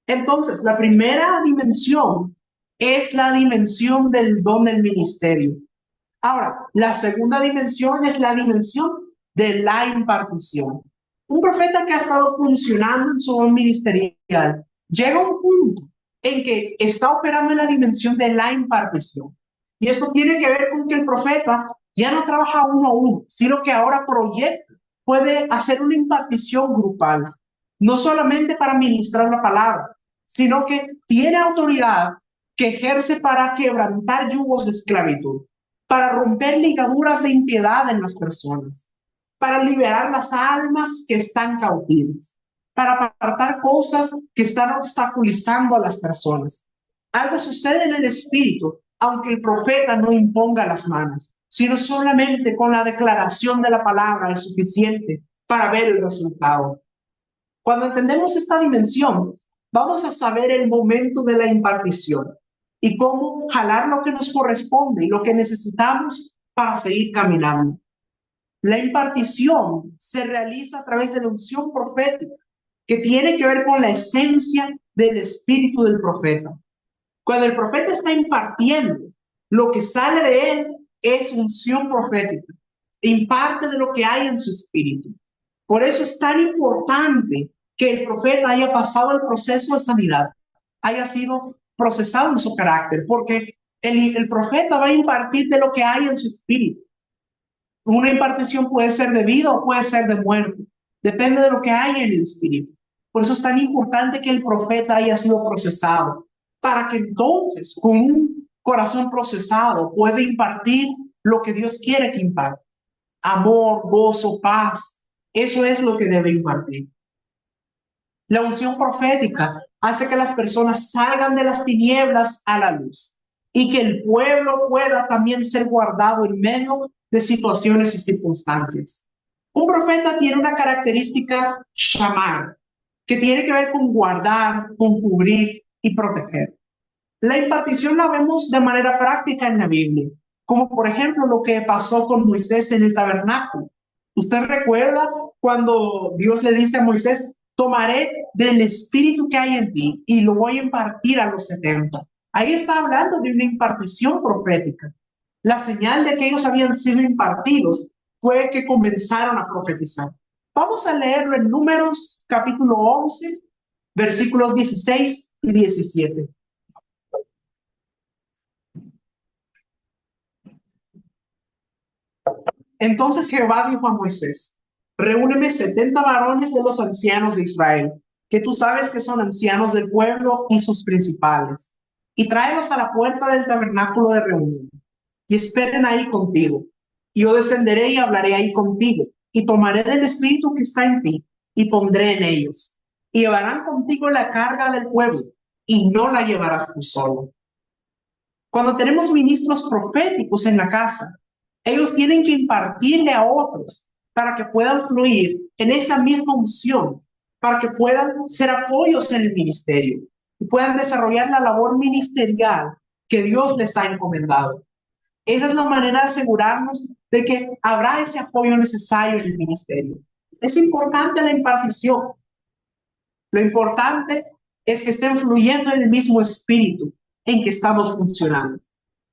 Entonces, la primera dimensión es la dimensión del don del ministerio. Ahora, la segunda dimensión es la dimensión de la impartición. Un profeta que ha estado funcionando en su don ministerial llega a un punto en que está operando en la dimensión de la impartición. Y esto tiene que ver con que el profeta ya no trabaja uno a uno, sino que ahora proyecta, puede hacer una impartición grupal, no solamente para ministrar la palabra, sino que tiene autoridad que ejerce para quebrantar yugos de esclavitud, para romper ligaduras de impiedad en las personas, para liberar las almas que están cautivas, para apartar cosas que están obstaculizando a las personas. Algo sucede en el espíritu, aunque el profeta no imponga las manos, sino solamente con la declaración de la palabra es suficiente para ver el resultado. Cuando entendemos esta dimensión, vamos a saber el momento de la impartición y cómo jalar lo que nos corresponde y lo que necesitamos para seguir caminando. La impartición se realiza a través de la unción profética, que tiene que ver con la esencia del espíritu del profeta. Cuando el profeta está impartiendo, lo que sale de él es unción profética, imparte de lo que hay en su espíritu. Por eso es tan importante que el profeta haya pasado el proceso de sanidad, haya sido procesado en su carácter, porque el profeta va a impartir de lo que hay en su espíritu. Una impartición puede ser de vida o puede ser de muerte. Depende de lo que hay en el espíritu. Por eso es tan importante que el profeta haya sido procesado, para que entonces, con un corazón procesado, pueda impartir lo que Dios quiere que imparte. Amor, gozo, paz. Eso es lo que debe impartir. La unción profética hace que las personas salgan de las tinieblas a la luz y que el pueblo pueda también ser guardado en medio de situaciones y circunstancias. Un profeta tiene una característica shamar, que tiene que ver con guardar, con cubrir y proteger. La impartición la vemos de manera práctica en la Biblia, como por ejemplo lo que pasó con Moisés en el tabernáculo. ¿Usted recuerda cuando Dios le dice a Moisés, tomaré del espíritu que hay en ti y lo voy a impartir a los 70? Ahí está hablando de una impartición profética. La señal de que ellos habían sido impartidos fue que comenzaron a profetizar. Vamos a leerlo en Números capítulo 11, versículos 16 y 17. Entonces Jehová dijo a Moisés, reúneme 70 varones de los ancianos de Israel, que tú sabes que son ancianos del pueblo y sus principales, y tráelos a la puerta del tabernáculo de reunión, y esperen ahí contigo. Y yo descenderé y hablaré ahí contigo, y tomaré del espíritu que está en ti, y pondré en ellos. Y llevarán contigo la carga del pueblo, y no la llevarás tú solo. Cuando tenemos ministros proféticos en la casa, ellos tienen que impartirle a otros para que puedan fluir en esa misma unción, para que puedan ser apoyos en el ministerio y puedan desarrollar la labor ministerial que Dios les ha encomendado. Esa es la manera de asegurarnos de que habrá ese apoyo necesario en el ministerio. Es importante la impartición. Lo importante es que estén fluyendo en el mismo espíritu en que estamos funcionando.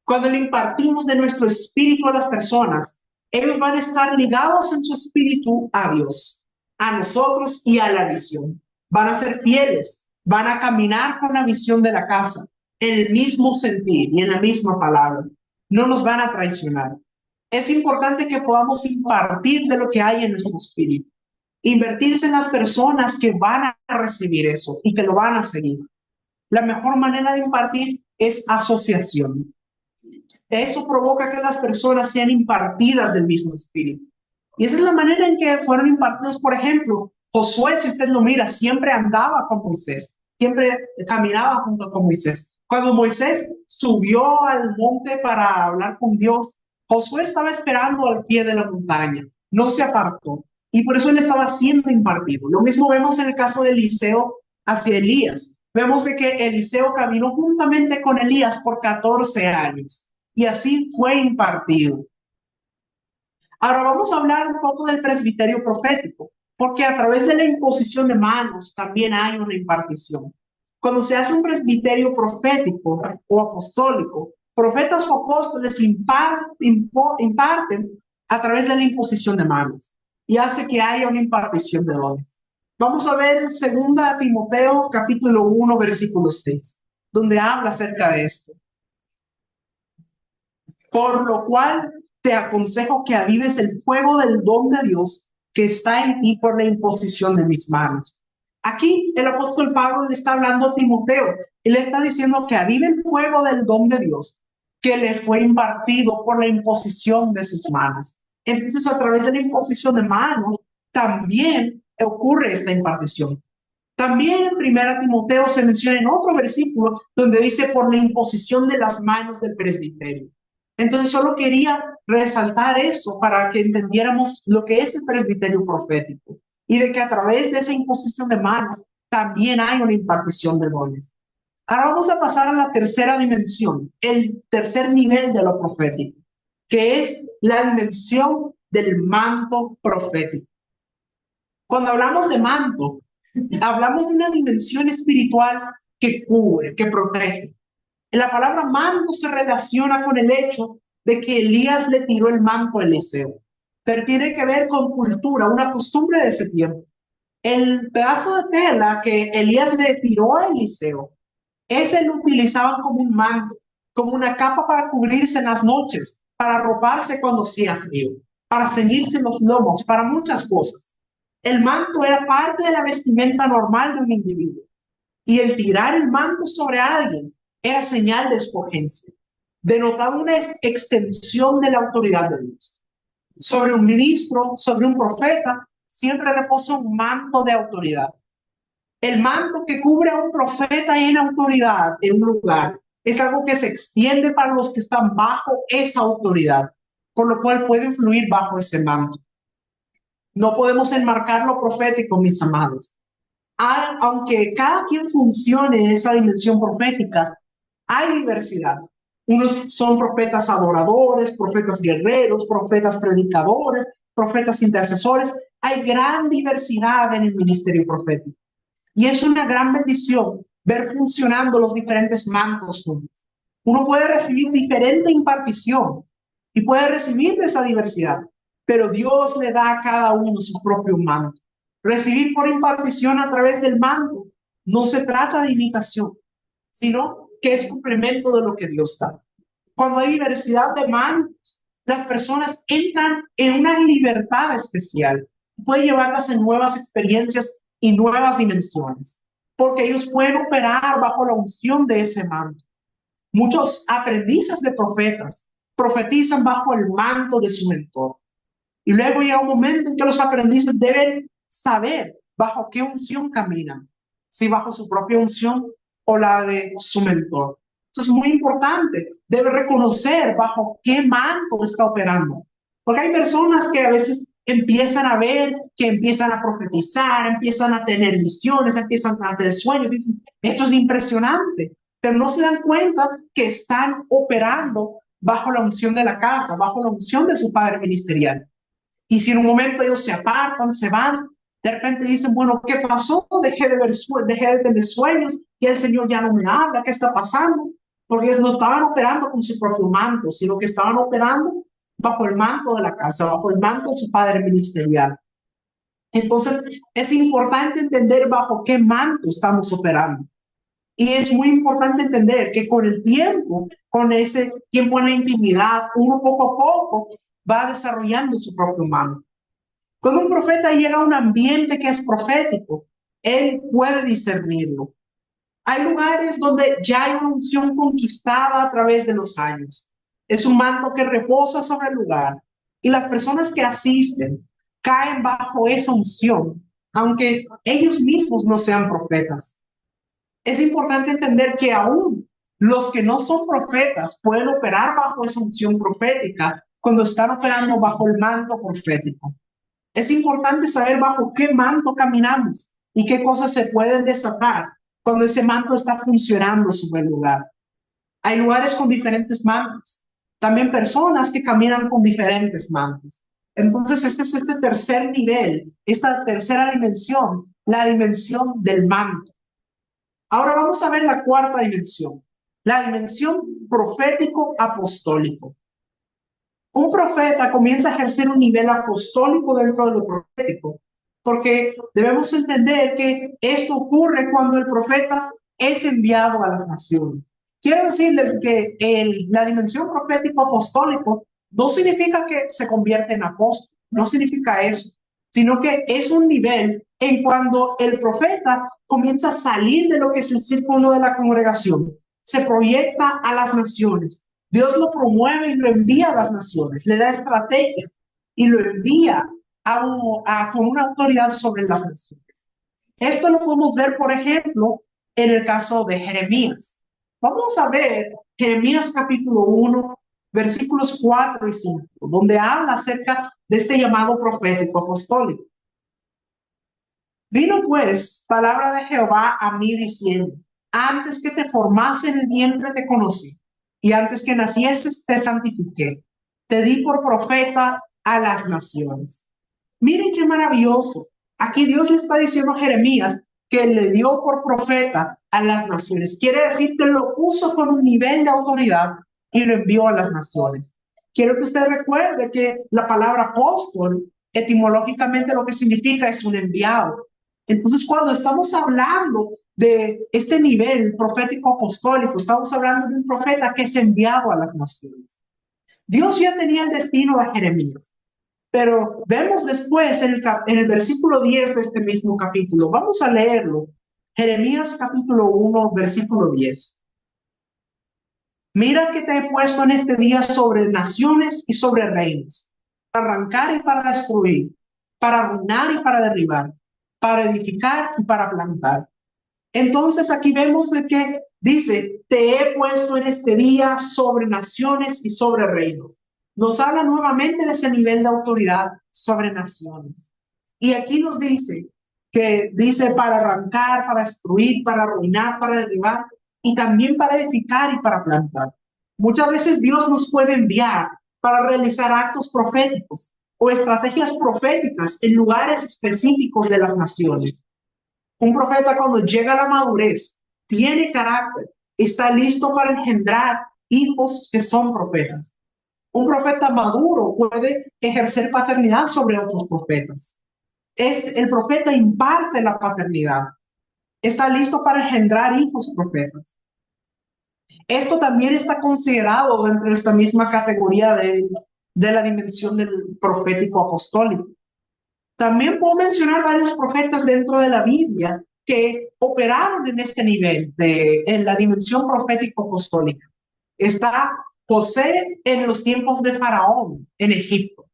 Cuando le impartimos de nuestro espíritu a las personas, Ellos van a estar ligados en su espíritu a Dios, a nosotros y a la visión. Van a ser fieles, van a caminar con la visión de la casa, en el mismo sentir y en la misma palabra. No nos van a traicionar. Es importante que podamos impartir de lo que hay en nuestro espíritu. Invertirse en las personas que van a recibir eso y que lo van a seguir. La mejor manera de impartir es asociación. Eso provoca que las personas sean impartidas del mismo espíritu. Y esa es la manera en que fueron impartidos. Por ejemplo, Josué, si usted lo mira, siempre andaba con Moisés, siempre caminaba junto con Moisés. Cuando Moisés subió al monte para hablar con Dios, Josué estaba esperando al pie de la montaña, no se apartó. Y por eso él estaba siendo impartido. Lo mismo vemos en el caso de Eliseo hacia Elías. Vemos de que Eliseo caminó juntamente con Elías por 14 años. Y así fue impartido. Ahora vamos a hablar un poco del presbiterio profético, porque a través de la imposición de manos también hay una impartición. Cuando se hace un presbiterio profético o apostólico, profetas o apóstoles imparten a través de la imposición de manos y hace que haya una impartición de dones. Vamos a ver en 2 Timoteo capítulo 1 versículo 6, donde habla acerca de esto. Por lo cual te aconsejo que avives el fuego del don de Dios que está en ti por la imposición de mis manos. Aquí el apóstol Pablo le está hablando a Timoteo y le está diciendo que avive el fuego del don de Dios que le fue impartido por la imposición de sus manos. Entonces, a través de la imposición de manos, también ocurre esta impartición. También en 1 Timoteo se menciona en otro versículo donde dice por la imposición de las manos del presbiterio. Entonces solo quería resaltar eso para que entendiéramos lo que es el presbiterio profético y de que a través de esa imposición de manos también hay una impartición de dones. Ahora vamos a pasar a la tercera dimensión, el tercer nivel de lo profético, que es la dimensión del manto profético. Cuando hablamos de manto, hablamos de una dimensión espiritual que cubre, que protege. La palabra manto se relaciona con el hecho de que Elías le tiró el manto a Eliseo, pero tiene que ver con cultura, una costumbre de ese tiempo. El pedazo de tela que Elías le tiró a Eliseo, ese lo utilizaban como un manto, como una capa para cubrirse en las noches, para arroparse cuando hacía frío, para ceñirse los lomos, para muchas cosas. El manto era parte de la vestimenta normal de un individuo, y el tirar el manto sobre alguien era señal de escogencia, denotaba una extensión de la autoridad de Dios. Sobre un ministro, sobre un profeta, siempre reposa un manto de autoridad. El manto que cubre a un profeta en autoridad en un lugar es algo que se extiende para los que están bajo esa autoridad, por lo cual pueden fluir bajo ese manto. No podemos enmarcar lo profético, mis amados. Aunque cada quien funcione en esa dimensión profética, hay diversidad. Unos son profetas adoradores, profetas guerreros, profetas predicadores, profetas intercesores. Hay gran diversidad en el ministerio profético. Y es una gran bendición ver funcionando los diferentes mantos juntos. Uno puede recibir diferente impartición y puede recibir de esa diversidad, pero Dios le da a cada uno su propio manto. Recibir por impartición a través del manto no se trata de imitación, sino que es complemento de lo que Dios da. Cuando hay diversidad de mantos, las personas entran en una libertad especial. Puede llevarlas en nuevas experiencias y nuevas dimensiones, porque ellos pueden operar bajo la unción de ese manto. Muchos aprendices de profetas profetizan bajo el manto de su mentor. Y luego llega un momento en que los aprendices deben saber bajo qué unción caminan, si bajo su propia unción o la de su mentor. Esto es muy importante. Debe reconocer bajo qué manto está operando. Porque hay personas que a veces empiezan a ver, que empiezan a profetizar, empiezan a tener visiones, empiezan a tener sueños. Dicen, esto es impresionante. Pero no se dan cuenta que están operando bajo la unción de la casa, bajo la unción de su padre ministerial. Y si en un momento ellos se apartan, se van, de repente dicen, bueno, ¿qué pasó? Dejé de tener sueños y el Señor ya no me habla. ¿Qué está pasando? Porque ellos no estaban operando con su propio manto, sino que estaban operando bajo el manto de la casa, bajo el manto de su padre ministerial. Entonces, es importante entender bajo qué manto estamos operando. Y es muy importante entender que con el tiempo, con ese tiempo en la intimidad, uno poco a poco va desarrollando su propio manto. Cuando un profeta llega a un ambiente que es profético, él puede discernirlo. Hay lugares donde ya hay una unción conquistada a través de los años. Es un manto que reposa sobre el lugar. Y las personas que asisten caen bajo esa unción, aunque ellos mismos no sean profetas. Es importante entender que aún los que no son profetas pueden operar bajo esa unción profética cuando están operando bajo el manto profético. Es importante saber bajo qué manto caminamos y qué cosas se pueden desatar cuando ese manto está funcionando sobre el lugar. Hay lugares con diferentes mantos, también personas que caminan con diferentes mantos. Entonces, este es este tercer nivel, esta tercera dimensión, la dimensión del manto. Ahora vamos a ver la cuarta dimensión, la dimensión profético-apostólico. Un profeta comienza a ejercer un nivel apostólico dentro de lo profético, porque debemos entender que esto ocurre cuando el profeta es enviado a las naciones. Quiero decirles que la dimensión profético-apostólico no significa que se convierte en apóstol, no significa eso, sino que es un nivel en cuando el profeta comienza a salir de lo que es el círculo de la congregación, se proyecta a las naciones. Dios lo promueve y lo envía a las naciones, le da estrategias y lo envía con una autoridad sobre las naciones. Esto lo podemos ver, por ejemplo, en el caso de Jeremías. Vamos a ver Jeremías capítulo 1, versículos 4 y 5, donde habla acerca de este llamado profético apostólico. Vino pues palabra de Jehová a mí diciendo, antes que te formase en el vientre te conocí, y antes que nacieses te santifiqué, te di por profeta a las naciones. Miren qué maravilloso. Aquí Dios le está diciendo a Jeremías que le dio por profeta a las naciones. Quiere decir que lo puso con un nivel de autoridad y lo envió a las naciones. Quiero que usted recuerde que la palabra apóstol, etimológicamente lo que significa es un enviado. Entonces, cuando estamos hablando de este nivel profético apostólico, estamos hablando de un profeta que es enviado a las naciones. Dios ya tenía el destino de Jeremías, pero vemos después en el versículo 10 de este mismo capítulo, vamos a leerlo, Jeremías capítulo 1, versículo 10. Mira que te he puesto en este día sobre naciones y sobre reinos, para arrancar y para destruir, para arruinar y para derribar, para edificar y para plantar. Entonces aquí vemos de que dice, te he puesto en este día sobre naciones y sobre reinos. Nos habla nuevamente de ese nivel de autoridad sobre naciones. Y aquí nos dice que dice para arrancar, para destruir, para arruinar, para derribar y también para edificar y para plantar. Muchas veces Dios nos puede enviar para realizar actos proféticos o estrategias proféticas en lugares específicos de las naciones. Un profeta cuando llega a la madurez, tiene carácter, está listo para engendrar hijos que son profetas. Un profeta maduro puede ejercer paternidad sobre otros profetas. El profeta imparte la paternidad. Está listo para engendrar hijos profetas. Esto también está considerado dentro de esta misma categoría de la dimensión del profético apostólico. También puedo mencionar varios profetas dentro de la Biblia que operaron en este nivel, en la dimensión profético-apostólica. Está José en los tiempos de Faraón, en Egipto.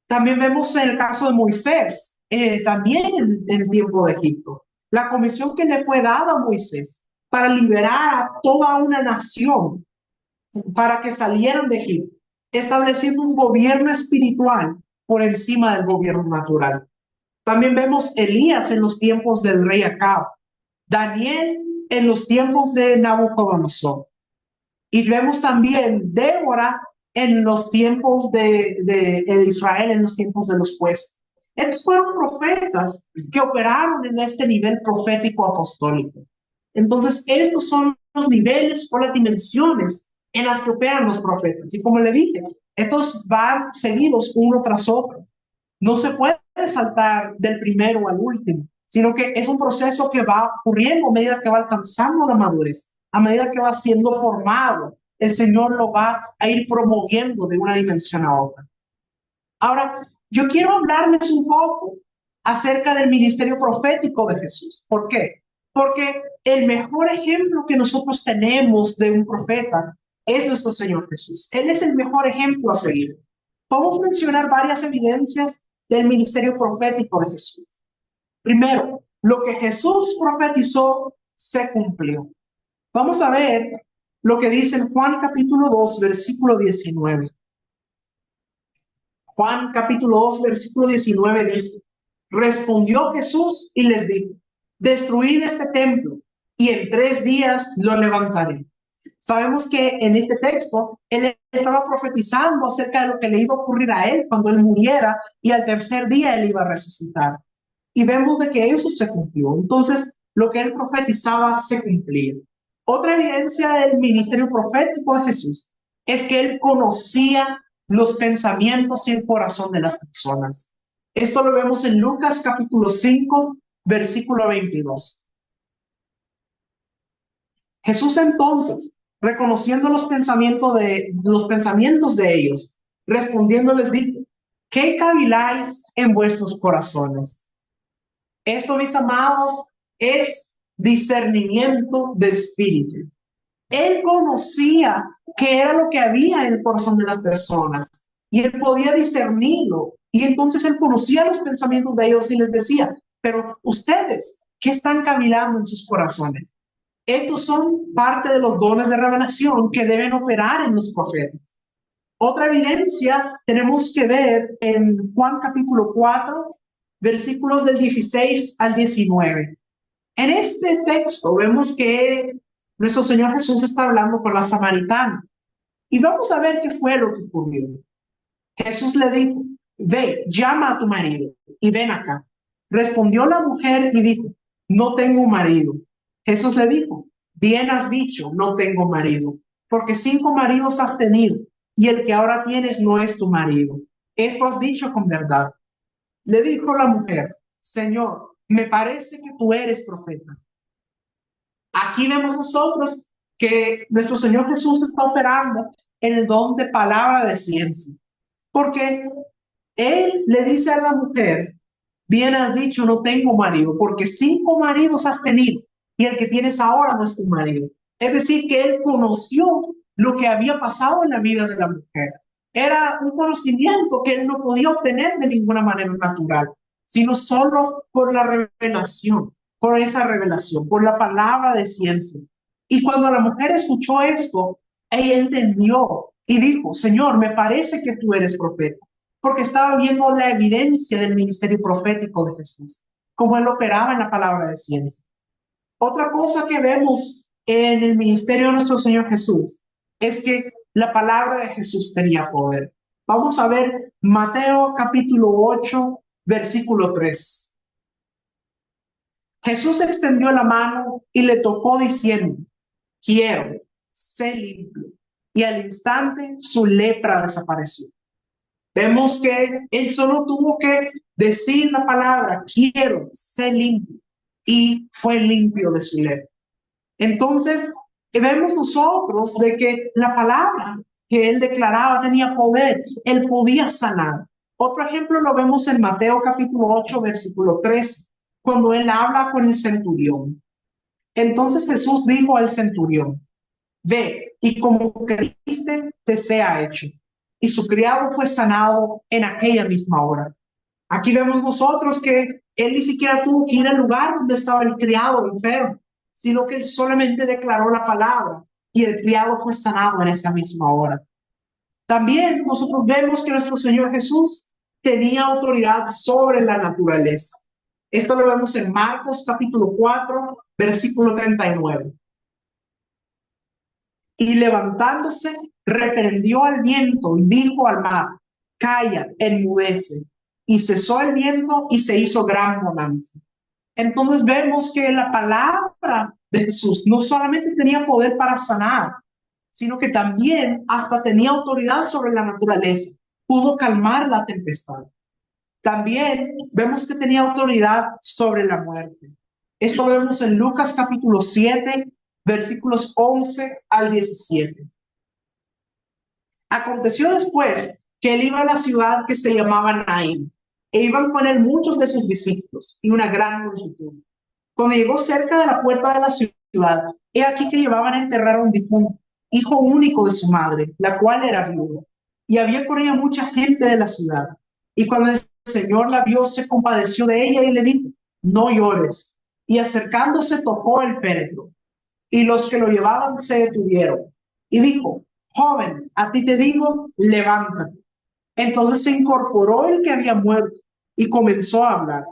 También vemos el caso de Moisés, también en el tiempo de Egipto. La comisión que le fue dada a Moisés para liberar a toda una nación, para que salieran de Egipto, estableciendo un gobierno espiritual por encima del gobierno natural. También vemos Elías en los tiempos del rey Acab, Daniel en los tiempos de Nabucodonosor. Y vemos también Débora en los tiempos de Israel, en los tiempos de los jueces. Estos fueron profetas que operaron en este nivel profético apostólico. Entonces, estos son los niveles o las dimensiones en las que operan los profetas. Y como le dije, Estos van seguidos uno tras otro. No se puede saltar del primero al último, sino que es un proceso que va ocurriendo a medida que va alcanzando la madurez, a medida que va siendo formado. El Señor lo va a ir promoviendo de una dimensión a otra. Ahora, yo quiero hablarles un poco acerca del ministerio profético de Jesús. ¿Por qué? Porque el mejor ejemplo que nosotros tenemos de un profeta es nuestro Señor Jesús. Él es el mejor ejemplo a seguir. Vamos a mencionar varias evidencias del ministerio profético de Jesús. Primero, lo que Jesús profetizó se cumplió. Vamos a ver lo que dice en Juan capítulo 2, versículo 19. Juan capítulo 2, versículo 19 dice, respondió Jesús y les dijo, destruid este templo y en 3 días lo levantaré. Sabemos que en este texto él estaba profetizando acerca de lo que le iba a ocurrir a él cuando él muriera y al tercer día él iba a resucitar. Y vemos de que eso se cumplió. Entonces, lo que él profetizaba se cumplía. Otra evidencia del ministerio profético de Jesús es que él conocía los pensamientos y el corazón de las personas. Esto lo vemos en Lucas capítulo 5, versículo 22. Jesús entonces, reconociendo los pensamientos de ellos, respondiendo les dijo, ¿qué caviláis en vuestros corazones? Esto, mis amados, es discernimiento de espíritu. Él conocía qué era lo que había en el corazón de las personas y él podía discernirlo. Y entonces él conocía los pensamientos de ellos y les decía, pero ustedes, ¿qué están cavilando en sus corazones? Estos son parte de los dones de revelación que deben operar en los profetas. Otra evidencia tenemos que ver en Juan capítulo 4, versículos del 16 al 19. En este texto vemos que nuestro Señor Jesús está hablando con la samaritana. Y vamos a ver qué fue lo que ocurrió. Jesús le dijo, ve, llama a tu marido y ven acá. Respondió la mujer y dijo, no tengo marido. Jesús le dijo, bien has dicho, no tengo marido, porque 5 maridos has tenido y el que ahora tienes no es tu marido. Esto has dicho con verdad. Le dijo la mujer, Señor, me parece que tú eres profeta. Aquí vemos nosotros que nuestro Señor Jesús está operando en el don de palabra de ciencia, porque Él le dice a la mujer, bien has dicho, no tengo marido, porque 5 maridos has tenido y el que tienes ahora no es tu marido. Es decir, que Él conoció lo que había pasado en la vida de la mujer. Era un conocimiento que Él no podía obtener de ninguna manera natural, sino solo por la revelación, por esa revelación, por la palabra de ciencia. Y cuando la mujer escuchó esto, ella entendió y dijo, Señor, me parece que tú eres profeta, porque estaba viendo la evidencia del ministerio profético de Jesús, cómo él operaba en la palabra de ciencia. Otra cosa que vemos en el ministerio de nuestro Señor Jesús es que la palabra de Jesús tenía poder. Vamos a ver Mateo capítulo 8, versículo 3. Jesús extendió la mano y le tocó diciendo, quiero, sé limpio. Y al instante su lepra desapareció. Vemos que él solo tuvo que decir la palabra, quiero, sé limpio. Y fue limpio de su lepra. Entonces, vemos nosotros de que la palabra que él declaraba tenía poder. Él podía sanar. Otro ejemplo lo vemos en Mateo capítulo 8, versículo 3, cuando él habla con el centurión. Entonces Jesús dijo al centurión, ve, y como creíste, te sea hecho. Y su criado fue sanado en aquella misma hora. Aquí vemos nosotros que él ni siquiera tuvo que ir al lugar donde estaba el criado enfermo, sino que él solamente declaró la palabra y el criado fue sanado en esa misma hora. También nosotros vemos que nuestro Señor Jesús tenía autoridad sobre la naturaleza. Esto lo vemos en Marcos capítulo 4, versículo 39. Y levantándose, reprendió al viento y dijo al mar, calla, enmudece. Y cesó el viento y se hizo gran bonanza. Entonces vemos que la palabra de Jesús no solamente tenía poder para sanar, sino que también hasta tenía autoridad sobre la naturaleza. Pudo calmar la tempestad. También vemos que tenía autoridad sobre la muerte. Esto lo vemos en Lucas capítulo 7, versículos 11 al 17. Aconteció después que él iba a la ciudad que se llamaba Naín, e iban con él muchos de sus discípulos y una gran multitud. Cuando llegó cerca de la puerta de la ciudad, he aquí que llevaban a enterrar a un difunto, hijo único de su madre, la cual era viuda, y había con ella mucha gente de la ciudad. Y cuando el Señor la vio, se compadeció de ella y le dijo: no llores. Y acercándose tocó el féretro, y los que lo llevaban se detuvieron. Y dijo: joven, a ti te digo, levántate. Entonces se incorporó el que había muerto y comenzó a hablar,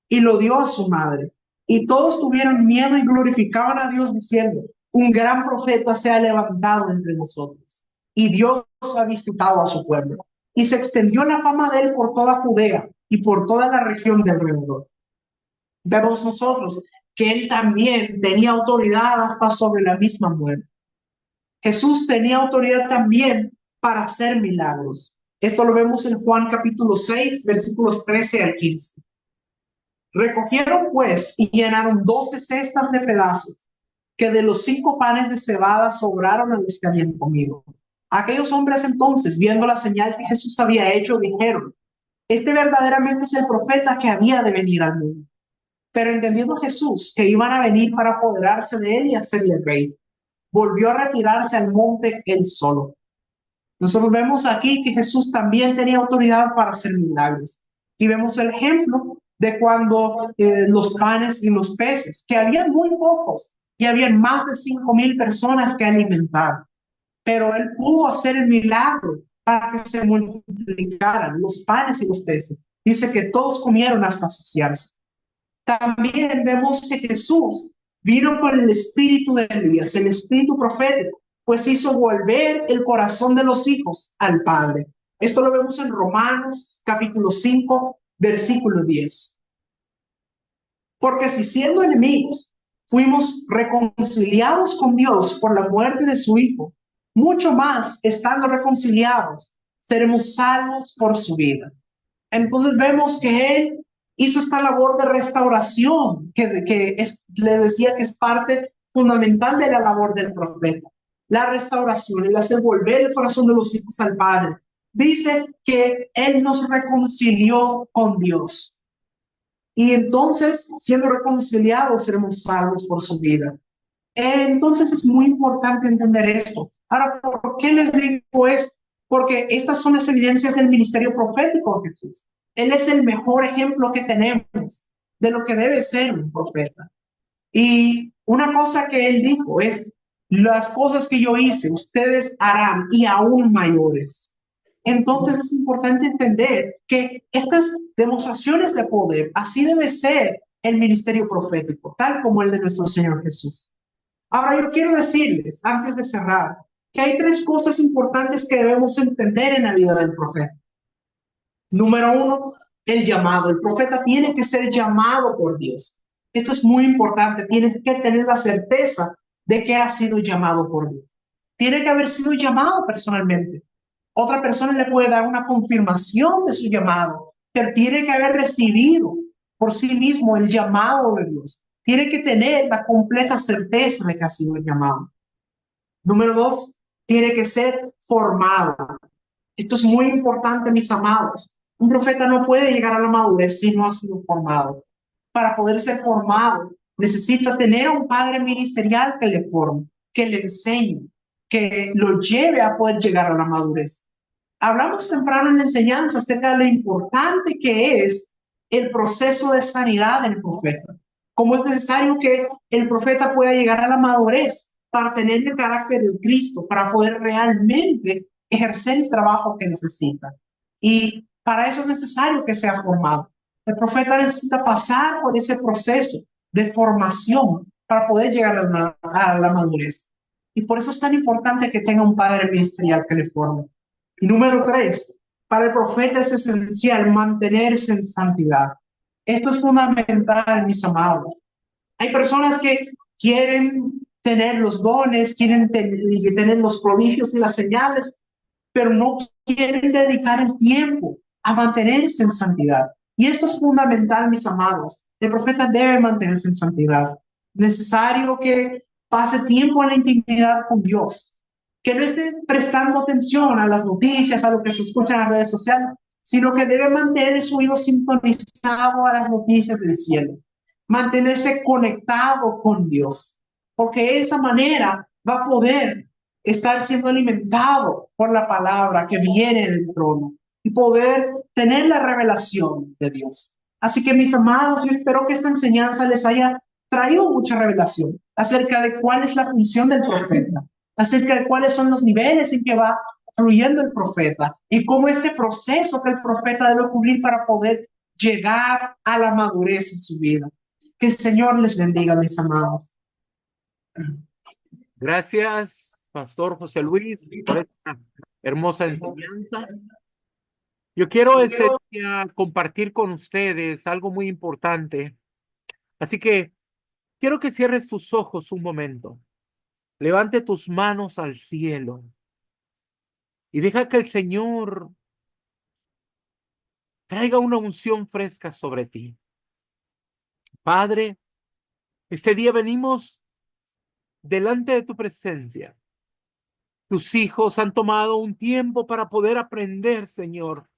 y lo dio a su madre. Y todos tuvieron miedo y glorificaban a Dios diciendo: un gran profeta se ha levantado entre nosotros, y Dios ha visitado a su pueblo. Y se extendió la fama de él por toda Judea y por toda la región de alrededor. Vemos nosotros que él también tenía autoridad hasta sobre la misma muerte. Jesús tenía autoridad también para hacer milagros. Esto lo vemos en Juan capítulo 6, versículos 13 al 15. Recogieron pues y llenaron 12 cestas de pedazos, que de los 5 panes de cebada sobraron a los que habían comido. Aquellos hombres entonces, viendo la señal que Jesús había hecho, dijeron: este verdaderamente es el profeta que había de venir al mundo. Pero entendiendo Jesús que iban a venir para apoderarse de él y hacerle rey, volvió a retirarse al monte él solo. Nosotros vemos aquí que Jesús también tenía autoridad para hacer milagros. Y vemos el ejemplo de cuando los panes y los peces, que habían muy pocos, y habían más de 5,000 personas que alimentar. Pero él pudo hacer el milagro para que se multiplicaran los panes y los peces. Dice que todos comieron hasta saciarse. También vemos que Jesús vino con el espíritu de Elías, el espíritu profético, pues hizo volver el corazón de los hijos al Padre. Esto lo vemos en Romanos capítulo 5, versículo 10. Porque si siendo enemigos fuimos reconciliados con Dios por la muerte de su Hijo, mucho más, estando reconciliados, seremos salvos por su vida. Entonces vemos que Él hizo esta labor de restauración, le decía que es parte fundamental de la labor del profeta. La restauración, el hacer volver el corazón de los hijos al Padre. Dice que Él nos reconcilió con Dios. Y entonces, siendo reconciliados, seremos salvos por su vida. Entonces es muy importante entender esto. Ahora, ¿por qué les digo esto? Porque estas son las evidencias del ministerio profético de Jesús. Él es el mejor ejemplo que tenemos de lo que debe ser un profeta. Y una cosa que él dijo es: las cosas que yo hice, ustedes harán y aún mayores. Entonces es importante entender que estas demostraciones de poder, así debe ser el ministerio profético, tal como el de nuestro Señor Jesús. Ahora yo quiero decirles, antes de cerrar, que hay 3 cosas importantes que debemos entender en la vida del profeta. Número 1, el llamado. El profeta tiene que ser llamado por Dios. Esto es muy importante. Tiene que tener la certeza de que ha sido llamado por Dios. Tiene que haber sido llamado personalmente. Otra persona le puede dar una confirmación de su llamado, pero tiene que haber recibido por sí mismo el llamado de Dios. Tiene que tener la completa certeza de que ha sido llamado. Número 2, tiene que ser formado. Esto es muy importante, mis amados. Un profeta no puede llegar a la madurez si no ha sido formado. Para poder ser formado, necesita tener a un padre ministerial que le forme, que le enseñe, que lo lleve a poder llegar a la madurez. Hablamos temprano en la enseñanza acerca de lo importante que es el proceso de sanidad del profeta. Cómo es necesario que el profeta pueda llegar a la madurez para tener el carácter de Cristo, para poder realmente ejercer el trabajo que necesita. Y para eso es necesario que sea formado. El profeta necesita pasar por ese proceso de formación para poder llegar a la madurez. Y por eso es tan importante que tenga un padre ministerial que le forme. Y número 3, para el profeta es esencial mantenerse en santidad. Esto es fundamental, mis amados. Hay personas que quieren tener los dones, quieren tener los prodigios y las señales, pero no quieren dedicar el tiempo a mantenerse en santidad. Y esto es fundamental, mis amados. El profeta debe mantenerse en santidad. Necesario que pase tiempo en la intimidad con Dios, que no esté prestando atención a las noticias, a lo que se escucha en las redes sociales, sino que debe mantener su oído sintonizado a las noticias del cielo, mantenerse conectado con Dios, porque de esa manera va a poder estar siendo alimentado por la palabra que viene del trono y poder tener la revelación de Dios. Así que mis amados, yo espero que esta enseñanza les haya traído mucha revelación acerca de cuál es la función del profeta, acerca de cuáles son los niveles en que va fluyendo el profeta y cómo este proceso que el profeta debe ocurrir para poder llegar a la madurez en su vida. Que el Señor les bendiga, mis amados. Gracias, Pastor José Luis, por esta hermosa enseñanza. Yo quiero este día compartir con ustedes algo muy importante. Así que quiero que cierres tus ojos un momento. Levante tus manos al cielo y deja que el Señor traiga una unción fresca sobre ti. Padre, este día venimos delante de tu presencia. Tus hijos han tomado un tiempo para poder aprender, Señor.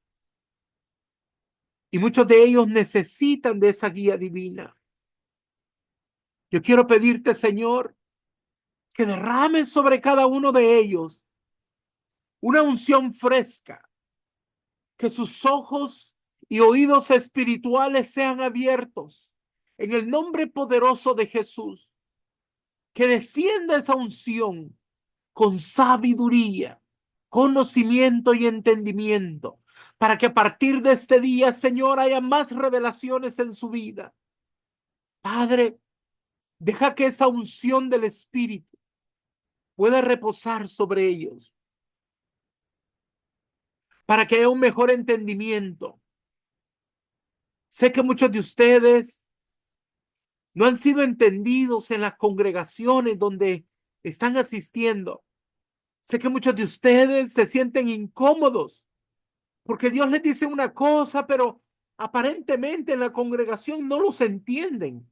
Y muchos de ellos necesitan de esa guía divina. Yo quiero pedirte, Señor, que derrames sobre cada uno de ellos una unción fresca, que sus ojos y oídos espirituales sean abiertos en el nombre poderoso de Jesús, que descienda esa unción con sabiduría, conocimiento y entendimiento, para que a partir de este día, Señor, haya más revelaciones en su vida. Padre, deja que esa unción del Espíritu pueda reposar sobre ellos, para que haya un mejor entendimiento. Sé que muchos de ustedes no han sido entendidos en las congregaciones donde están asistiendo. Sé que muchos de ustedes se sienten incómodos porque Dios les dice una cosa, pero aparentemente en la congregación no los entienden.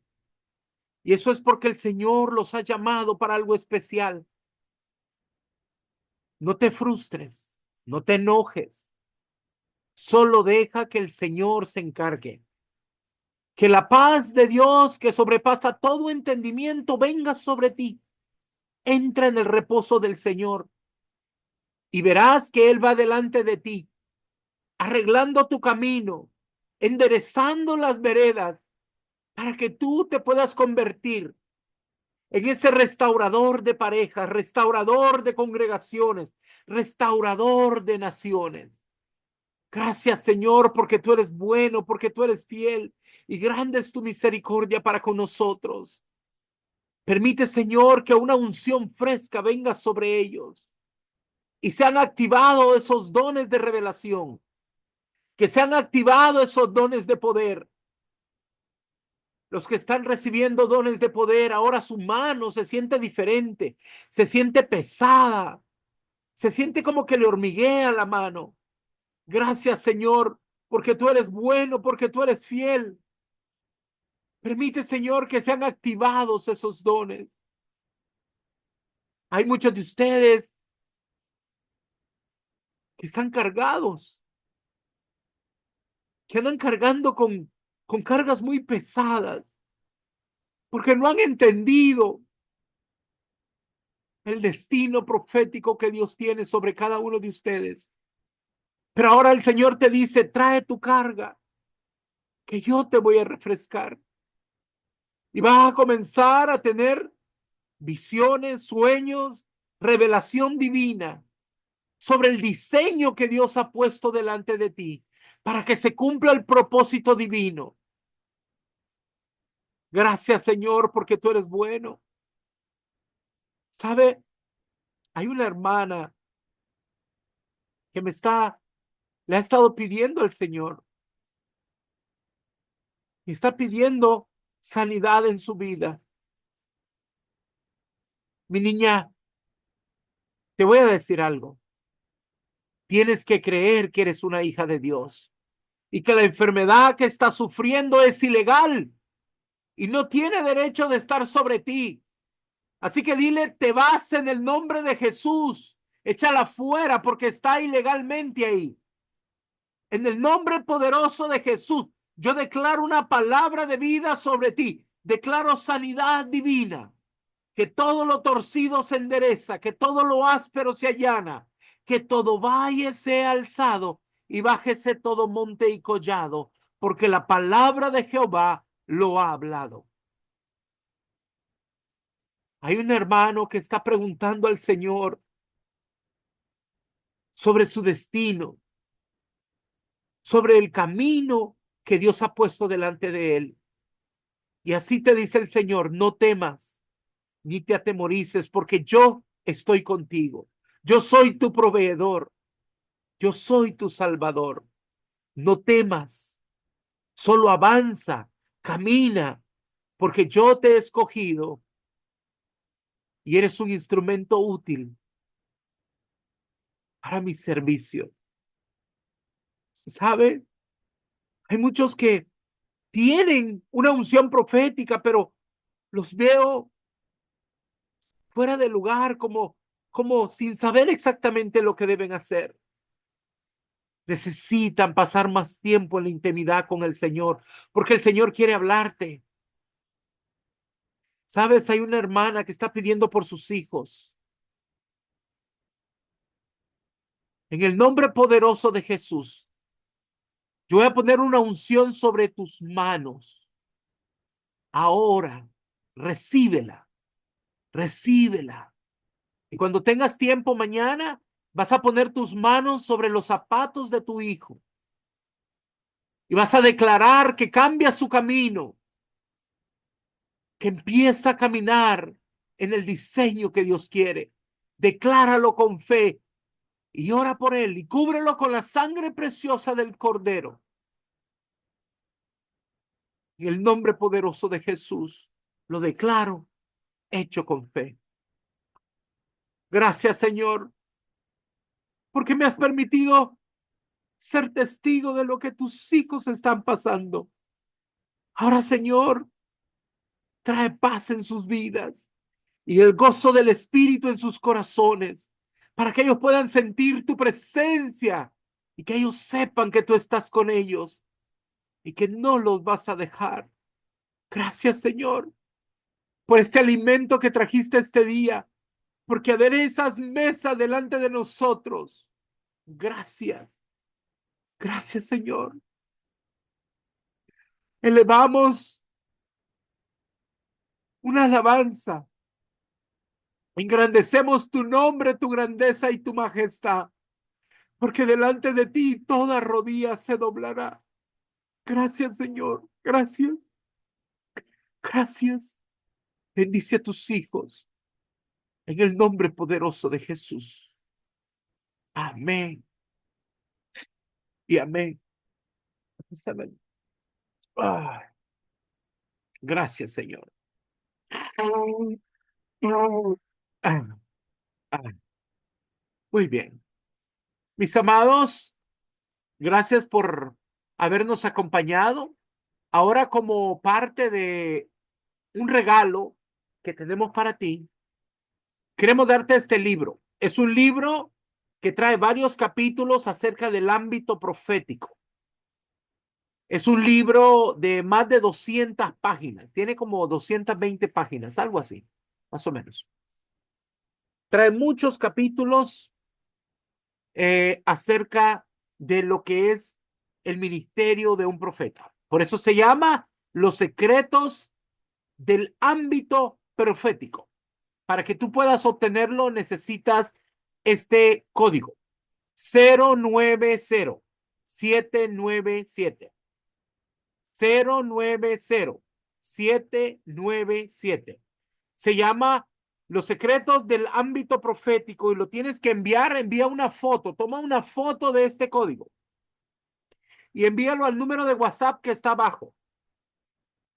Y eso es porque el Señor los ha llamado para algo especial. No te frustres, no te enojes. Solo deja que el Señor se encargue. Que la paz de Dios, que sobrepasa todo entendimiento, venga sobre ti. Entra en el reposo del Señor y verás que Él va delante de ti, arreglando tu camino, enderezando las veredas, para que tú te puedas convertir en ese restaurador de parejas, restaurador de congregaciones, restaurador de naciones. Gracias, Señor, porque tú eres bueno, porque tú eres fiel y grande es tu misericordia para con nosotros. Permite, Señor, que una unción fresca venga sobre ellos y se han activado esos dones de revelación, que se han activado esos dones de poder. Los que están recibiendo dones de poder, ahora su mano se siente diferente, se siente pesada, se siente como que le hormiguea la mano. Gracias, Señor, porque tú eres bueno, porque tú eres fiel. Permite, Señor, que sean activados esos dones. Hay muchos de ustedes que están cargados, que andan cargando con cargas muy pesadas, porque no han entendido el destino profético que Dios tiene sobre cada uno de ustedes. Pero ahora el Señor te dice, trae tu carga, que yo te voy a refrescar. Y vas a comenzar a tener visiones, sueños, revelación divina sobre el diseño que Dios ha puesto delante de ti para que se cumpla el propósito divino. Gracias, Señor, porque tú eres bueno. ¿Sabe? Hay una hermana que le ha estado pidiendo al Señor y está pidiendo sanidad en su vida. Mi niña, te voy a decir algo. Tienes que creer que eres una hija de Dios y que la enfermedad que estás sufriendo es ilegal y no tiene derecho de estar sobre ti. Así que dile, te vas en el nombre de Jesús. Échala fuera porque está ilegalmente ahí. En el nombre poderoso de Jesús, yo declaro una palabra de vida sobre ti. Declaro sanidad divina. Que todo lo torcido se endereza, que todo lo áspero se allana, que todo valle sea alzado y bájese todo monte y collado, porque la palabra de Jehová lo ha hablado. Hay un hermano que está preguntando al Señor sobre su destino, sobre el camino que Dios ha puesto delante de él. Y así te dice el Señor, no temas, ni te atemorices, porque yo estoy contigo. Yo soy tu proveedor. Yo soy tu Salvador. No temas, solo avanza, camina, porque yo te he escogido y eres un instrumento útil para mi servicio. ¿Sabe? Hay muchos que tienen una unción profética, pero los veo fuera de lugar, como sin saber exactamente lo que deben hacer. Necesitan pasar más tiempo en la intimidad con el Señor, porque el Señor quiere hablarte. ¿Sabes? Hay una hermana que está pidiendo por sus hijos. En el nombre poderoso de Jesús, yo voy a poner una unción sobre tus manos. Ahora, recíbela, recíbela. Y cuando tengas tiempo mañana, vas a poner tus manos sobre los zapatos de tu hijo. Y vas a declarar que cambia su camino, que empieza a caminar en el diseño que Dios quiere. Decláralo con fe y ora por él y cúbrelo con la sangre preciosa del Cordero. En el nombre poderoso de Jesús, lo declaro hecho con fe. Gracias, Señor, porque me has permitido ser testigo de lo que tus hijos están pasando. Ahora, Señor, trae paz en sus vidas y el gozo del Espíritu en sus corazones, para que ellos puedan sentir tu presencia y que ellos sepan que tú estás con ellos y que no los vas a dejar. Gracias, Señor, por este alimento que trajiste este día, porque aderezas mesa delante de nosotros. Gracias. Gracias, Señor. Elevamos una alabanza. Engrandecemos tu nombre, tu grandeza y tu majestad, porque delante de ti toda rodilla se doblará. Gracias, Señor. Gracias. Gracias. Bendice a tus hijos en el nombre poderoso de Jesús. Amén. Y amén. Ay, gracias, Señor. Ah, ah. Muy bien. Mis amados, gracias por habernos acompañado. Ahora, como parte de un regalo que tenemos para ti, queremos darte este libro. Es un libro que trae varios capítulos acerca del ámbito profético. Es un libro de más de 200 páginas. Tiene como 220 páginas, algo así, más o menos. Trae muchos capítulos acerca de lo que es el ministerio de un profeta. Por eso se llama Los secretos del ámbito profético. Para que tú puedas obtenerlo, necesitas este código: 090797. 090797. Se llama Los secretos del ámbito profético y lo tienes que enviar. Envía una foto, toma una foto de este código y envíalo al número de WhatsApp que está abajo.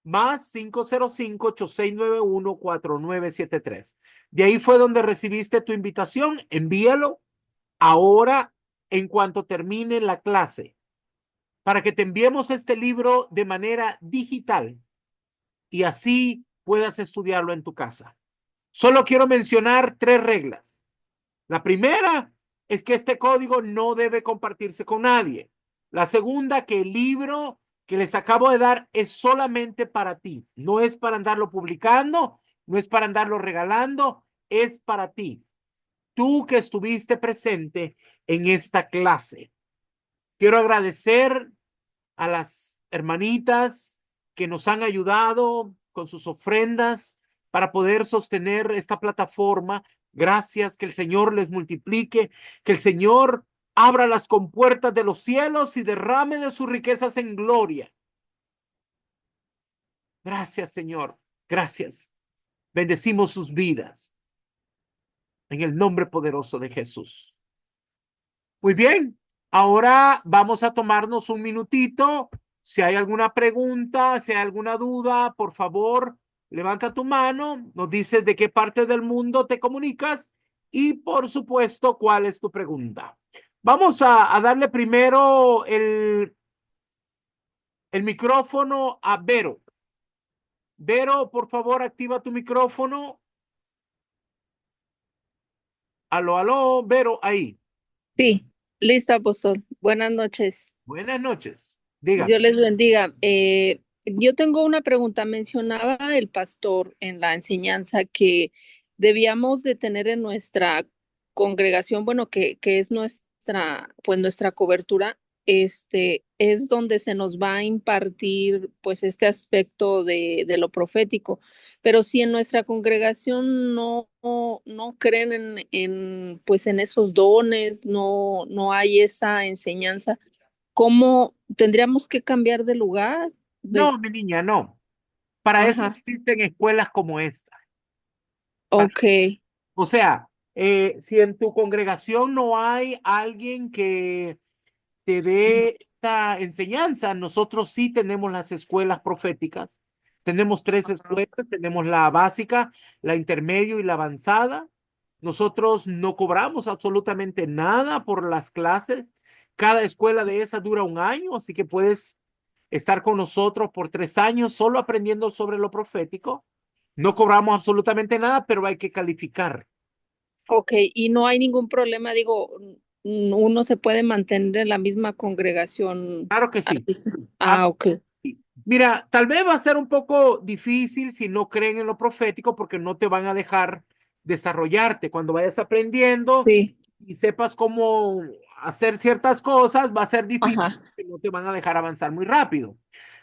más 505-8691-4973. De ahí fue donde recibiste tu invitación. Envíalo ahora en cuanto termine la clase para que te enviemos este libro de manera digital y así puedas estudiarlo en tu casa. Solo quiero mencionar 3 reglas. La primera es que este código no debe compartirse con nadie. La segunda, que el libro que les acabo de dar es solamente para ti. No es para andarlo publicando, no es para andarlo regalando, es para ti. Tú que estuviste presente en esta clase. Quiero agradecer a las hermanitas que nos han ayudado con sus ofrendas para poder sostener esta plataforma. Gracias, que el Señor les multiplique, que el Señor abra las compuertas de los cielos y derrame de sus riquezas en gloria. Gracias, Señor. Gracias. Bendecimos sus vidas en el nombre poderoso de Jesús. Muy bien, ahora vamos a tomarnos un minutito. Si hay alguna pregunta, si hay alguna duda, por favor, levanta tu mano, nos dices de qué parte del mundo te comunicas y, por supuesto, cuál es tu pregunta. Vamos a darle primero el micrófono a Vero. Vero, por favor, activa tu micrófono. Aló, aló, Vero, ahí. Sí, listo, apóstol. Buenas noches. Buenas noches. Diga. Dios les bendiga. Yo tengo una pregunta. Mencionaba el pastor en la enseñanza que debíamos de tener en nuestra congregación, bueno, que es nuestra, pues nuestra cobertura, es donde se nos va a impartir, pues, este aspecto de lo profético. Pero si en nuestra congregación no creen pues, en esos dones, no hay esa enseñanza. ¿Cómo tendríamos que cambiar de lugar? No, mi niña, no. Para eso Ajá, existen escuelas como esta. ok, O sea, si en tu congregación no hay alguien que te dé esta enseñanza, nosotros sí tenemos las escuelas proféticas. Tenemos 3 escuelas, tenemos la básica, la intermedio y la avanzada. Nosotros no cobramos absolutamente nada por las clases. Cada escuela de esa dura 1 año, así que puedes estar con nosotros por 3 años solo aprendiendo sobre lo profético. No cobramos absolutamente nada, pero hay que calificar. ok, y no hay ningún problema, digo, uno se puede mantener en la misma congregación. Claro que sí. Así. Ah, Ah, ok, sí. Mira, tal vez va a ser un poco difícil si no creen en lo profético porque no te van a dejar desarrollarte. Cuando vayas aprendiendo sí, y sepas cómo hacer ciertas cosas, va a ser difícil ajá, porque no te van a dejar avanzar muy rápido.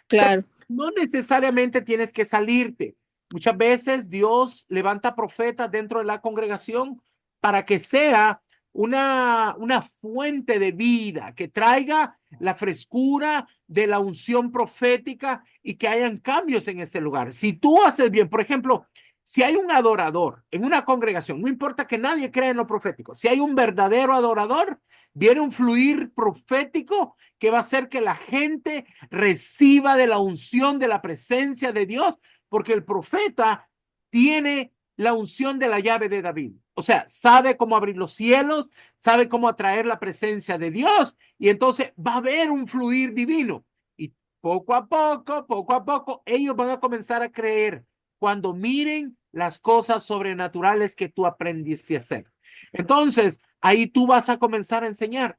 claro, No necesariamente tienes que salirte. Muchas veces Dios levanta profetas dentro de la congregación para que sea una fuente de vida, que traiga la frescura de la unción profética y que hayan cambios en ese lugar. Si tú haces bien, por ejemplo, si hay un adorador en una congregación, no importa que nadie crea en lo profético, si hay un verdadero adorador, viene un fluir profético que va a hacer que la gente reciba de la unción de la presencia de Dios, porque el profeta tiene la unción de la llave de David. O sea, sabe cómo abrir los cielos, sabe cómo atraer la presencia de Dios y entonces va a haber un fluir divino. Y poco a poco, ellos van a comenzar a creer cuando miren las cosas sobrenaturales que tú aprendiste a hacer. Entonces, ahí tú vas a comenzar a enseñar.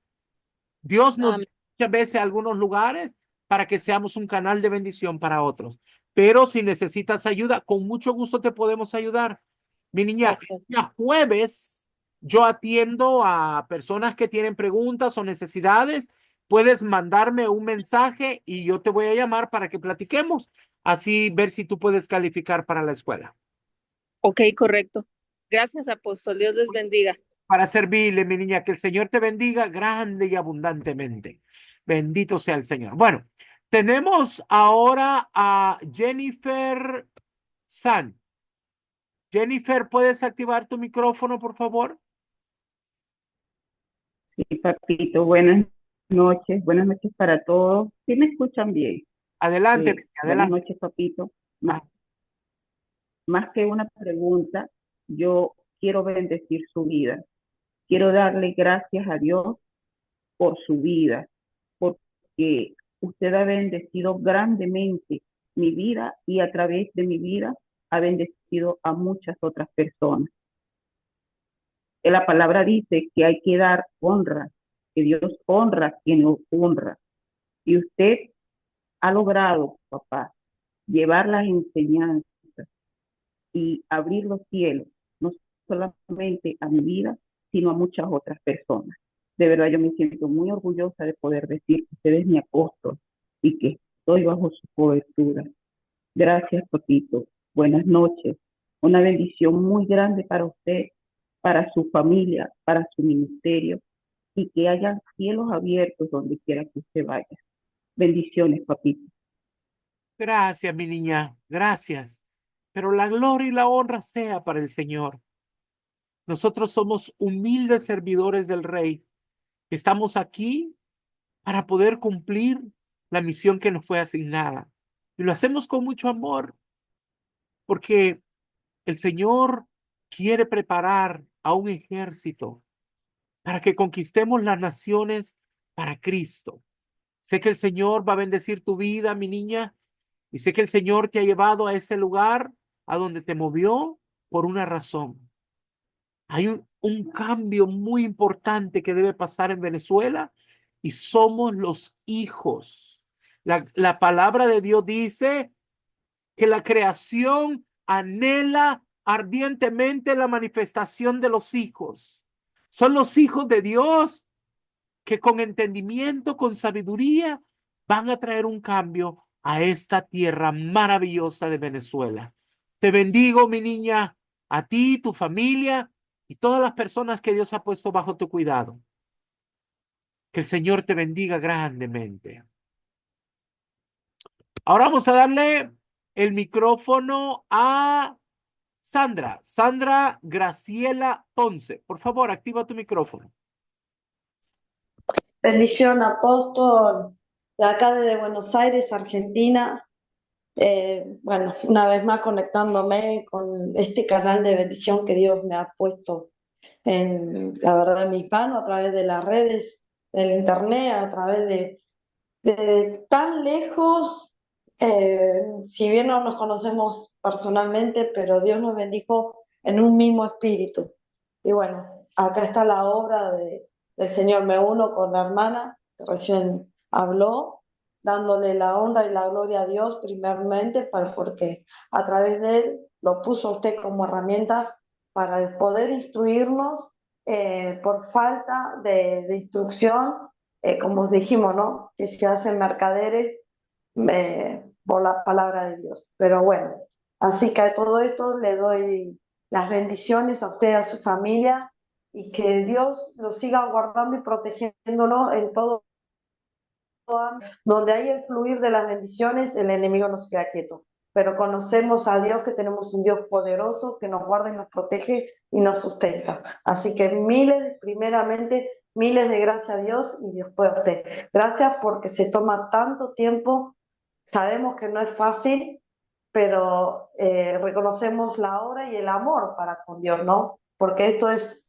Dios nos amén, muchas veces a algunos lugares para que seamos un canal de bendición para otros. Pero si necesitas ayuda, con mucho gusto te podemos ayudar. Mi niña, ok, ya jueves yo atiendo a personas que tienen preguntas o necesidades. Puedes mandarme un mensaje y yo te voy a llamar para que platiquemos, así ver si tú puedes calificar para la escuela. ok, correcto. Gracias, apóstol. Dios les bendiga. Para servirle, mi niña, que el Señor te bendiga grande y abundantemente. Bendito sea el Señor. Bueno, tenemos ahora a Jennifer San. Jennifer, ¿puedes activar tu micrófono, por favor? Sí, papito, buenas noches para todos. ¿Sí me escuchan bien? Adelante, Buenas adelante. noches, papito. Ah, Más que una pregunta, yo quiero bendecir su vida. Quiero darle gracias a Dios por su vida, porque usted ha bendecido grandemente mi vida y a través de mi vida ha bendecido a muchas otras personas. La palabra dice que hay que dar honra, que Dios honra a quien lo honra. Y usted ha logrado, papá, llevar las enseñanzas y abrir los cielos, no solamente a mi vida, sino a muchas otras personas. De verdad, yo me siento muy orgullosa de poder decir que usted es mi apóstol y que estoy bajo su cobertura. Gracias, papito. Buenas noches. Una bendición muy grande para usted, para su familia, para su ministerio y que haya cielos abiertos donde quiera que usted vaya. Bendiciones, papito. gracias, mi niña, gracias. Pero la gloria y la honra sea para el Señor. Nosotros somos humildes servidores del Rey. Estamos aquí para poder cumplir la misión que nos fue asignada. Y lo hacemos con mucho amor, porque el Señor quiere preparar a un ejército para que conquistemos las naciones para Cristo. Sé que el Señor va a bendecir tu vida, mi niña, y sé que el Señor te ha llevado a ese lugar a donde te movió por una razón. Hay un cambio muy importante que debe pasar en Venezuela y somos los hijos. La palabra de Dios dice que la creación anhela ardientemente la manifestación de los hijos. Son los hijos de Dios que con entendimiento, con sabiduría, van a traer un cambio a esta tierra maravillosa de Venezuela. Te bendigo, mi niña, a ti, tu familia y todas las personas que Dios ha puesto bajo tu cuidado. Que el Señor te bendiga grandemente. Ahora vamos a darle el micrófono a Sandra. Sandra Graciela Ponce. Por favor, activa tu micrófono. Bendición, apóstol, de acá desde Buenos Aires, Argentina. Bueno, una vez más conectándome con este canal de bendición que Dios me ha puesto la verdad, en mis manos, a través de las redes, del internet, a través de tan lejos, si bien no nos conocemos personalmente, pero Dios nos bendijo en un mismo espíritu. Y bueno, acá está la obra del Señor. Me uno con la hermana que recién habló, dándole la honra y la gloria a Dios primeramente, porque a través de Él lo puso usted como herramienta para poder instruirnos por falta de instrucción, como dijimos, ¿no? Que se hacen mercaderes por la palabra de Dios. Pero bueno, así que a todo esto le doy las bendiciones a usted, a su familia, y que Dios lo siga guardando y protegiéndolo en todo. Donde hay el fluir de las bendiciones, el enemigo no se queda quieto. Pero conocemos a Dios, que tenemos un Dios poderoso que nos guarda y nos protege y nos sustenta. Así que primeramente, miles de gracias a Dios y después a usted. Gracias porque se toma tanto tiempo. Sabemos que no es fácil, pero reconocemos la obra y el amor para con Dios, ¿no? Porque esto es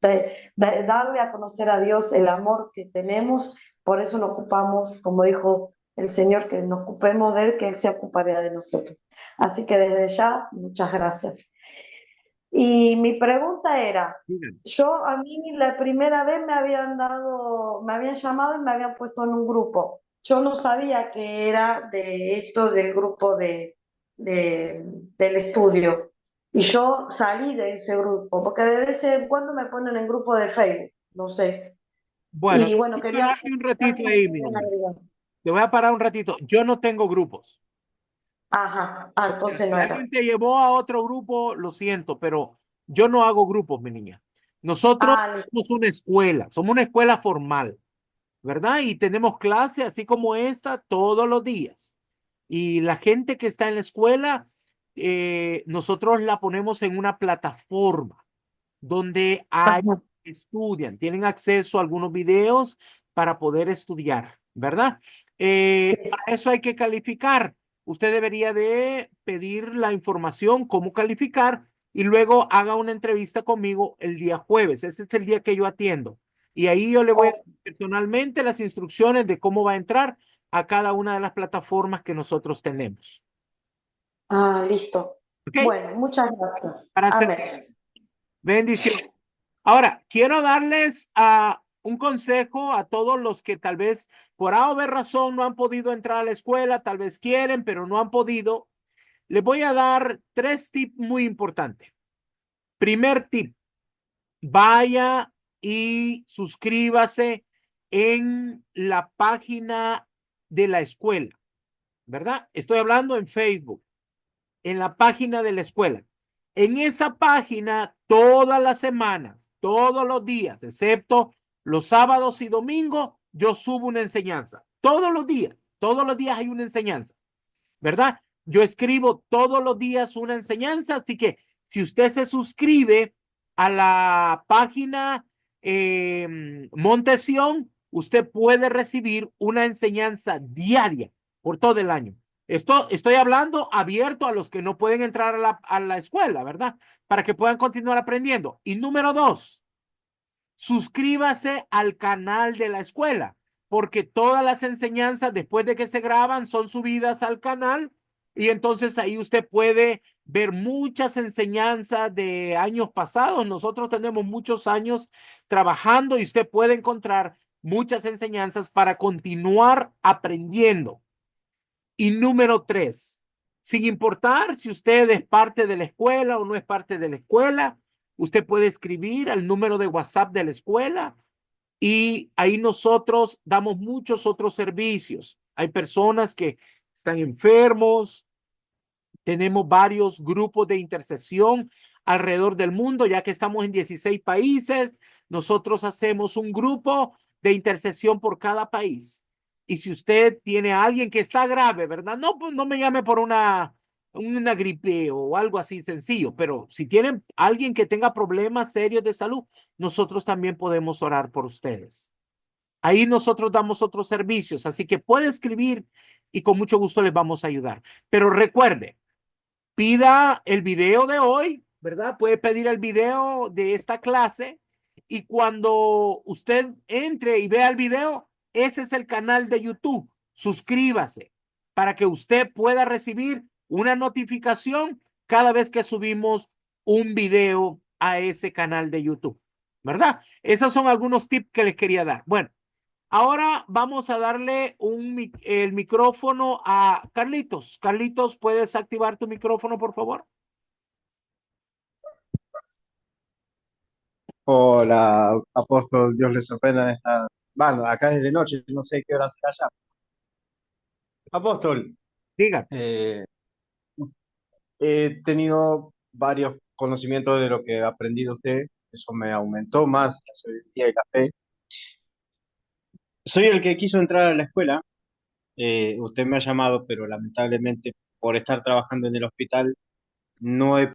darle a conocer a Dios el amor que tenemos. Por eso nos ocupamos, como dijo el Señor, que nos ocupemos de Él, que Él se ocuparía de nosotros. Así que desde ya, muchas gracias. Y mi pregunta era, a mí la primera vez me habían llamado y me habían puesto en un grupo. Yo no sabía que era de esto del grupo del estudio. Y yo salí de ese grupo, porque de vez en cuando me ponen en grupo de Facebook, no sé. Bueno, Y bueno, quiero quería... pararte un ratito ahí, mi niña. Te voy a parar un ratito. Yo no tengo grupos. Ajá, entonces Si no era. alguien te llevó a otro grupo, lo siento, pero yo no hago grupos, mi niña. Nosotros somos una escuela formal, ¿verdad? Y tenemos clase así como esta todos los días. Y la gente que está en la escuela, nosotros la ponemos en una plataforma donde Ajá. estudian, tienen acceso a algunos videos para poder estudiar, ¿verdad? Para eso hay que calificar. usted debería de pedir la información, cómo calificar, y luego haga una entrevista conmigo el día jueves. Ese es el día que yo atiendo. Y ahí yo le voy a dar personalmente las instrucciones de cómo va a entrar a cada una de las plataformas que nosotros tenemos. Listo. ¿Ok? Bueno, muchas gracias. Para hacer Amén. bendición. Ahora, quiero darles un consejo a todos los que tal vez por A o B razón no han podido entrar a la escuela, tal vez quieren, pero no han podido. Les voy a dar 3 tips muy importantes. Primer tip, vaya y suscríbase en la página de la escuela, ¿verdad? Estoy hablando en Facebook, en la página de la escuela. En esa página, todas las semanas, todos los días, excepto los sábados y domingos, yo subo una enseñanza. Todos los días hay una enseñanza, ¿verdad? Yo escribo todos los días una enseñanza, así que si usted se suscribe a la página Montesión, usted puede recibir una enseñanza diaria por todo el año. Estoy hablando abierto a los que no pueden entrar a la escuela, ¿verdad? Para que puedan continuar aprendiendo. Y número 2, suscríbase al canal de la escuela, porque todas las enseñanzas después de que se graban son subidas al canal y entonces ahí usted puede ver muchas enseñanzas de años pasados. Nosotros tenemos muchos años trabajando y usted puede encontrar muchas enseñanzas para continuar aprendiendo. Y número 3, sin importar si usted es parte de la escuela o no es parte de la escuela, usted puede escribir al número de WhatsApp de la escuela y ahí nosotros damos muchos otros servicios. Hay personas que están enfermos, tenemos varios grupos de intercesión alrededor del mundo, ya que estamos en 16 países. Nosotros hacemos un grupo de intercesión por cada país. Y si usted tiene a alguien que está grave, ¿verdad? No, pues no me llame por una gripe o algo así sencillo, pero si tienen alguien que tenga problemas serios de salud, nosotros también podemos orar por ustedes. Ahí nosotros damos otros servicios, así que puede escribir y con mucho gusto les vamos a ayudar. Pero recuerde, pida el video de hoy, ¿verdad? Puede pedir el video de esta clase y cuando usted entre y vea el video, ese es el canal de YouTube. Suscríbase para que usted pueda recibir una notificación cada vez que subimos un video a ese canal de YouTube, ¿verdad? Esos son algunos tips que les quería dar. Bueno, ahora vamos a darle el micrófono a Carlitos. Carlitos, ¿puedes activar tu micrófono, por favor? Hola, apóstol, Dios les sorprenda en esta... Bueno, acá es de noche, no sé qué hora será allá. Apóstol, Diga. eh, he tenido varios conocimientos de lo que ha aprendido usted, eso me aumentó más la sabiduría y la fe. Soy el que quiso entrar a la escuela, usted me ha llamado, pero lamentablemente por estar trabajando en el hospital no he...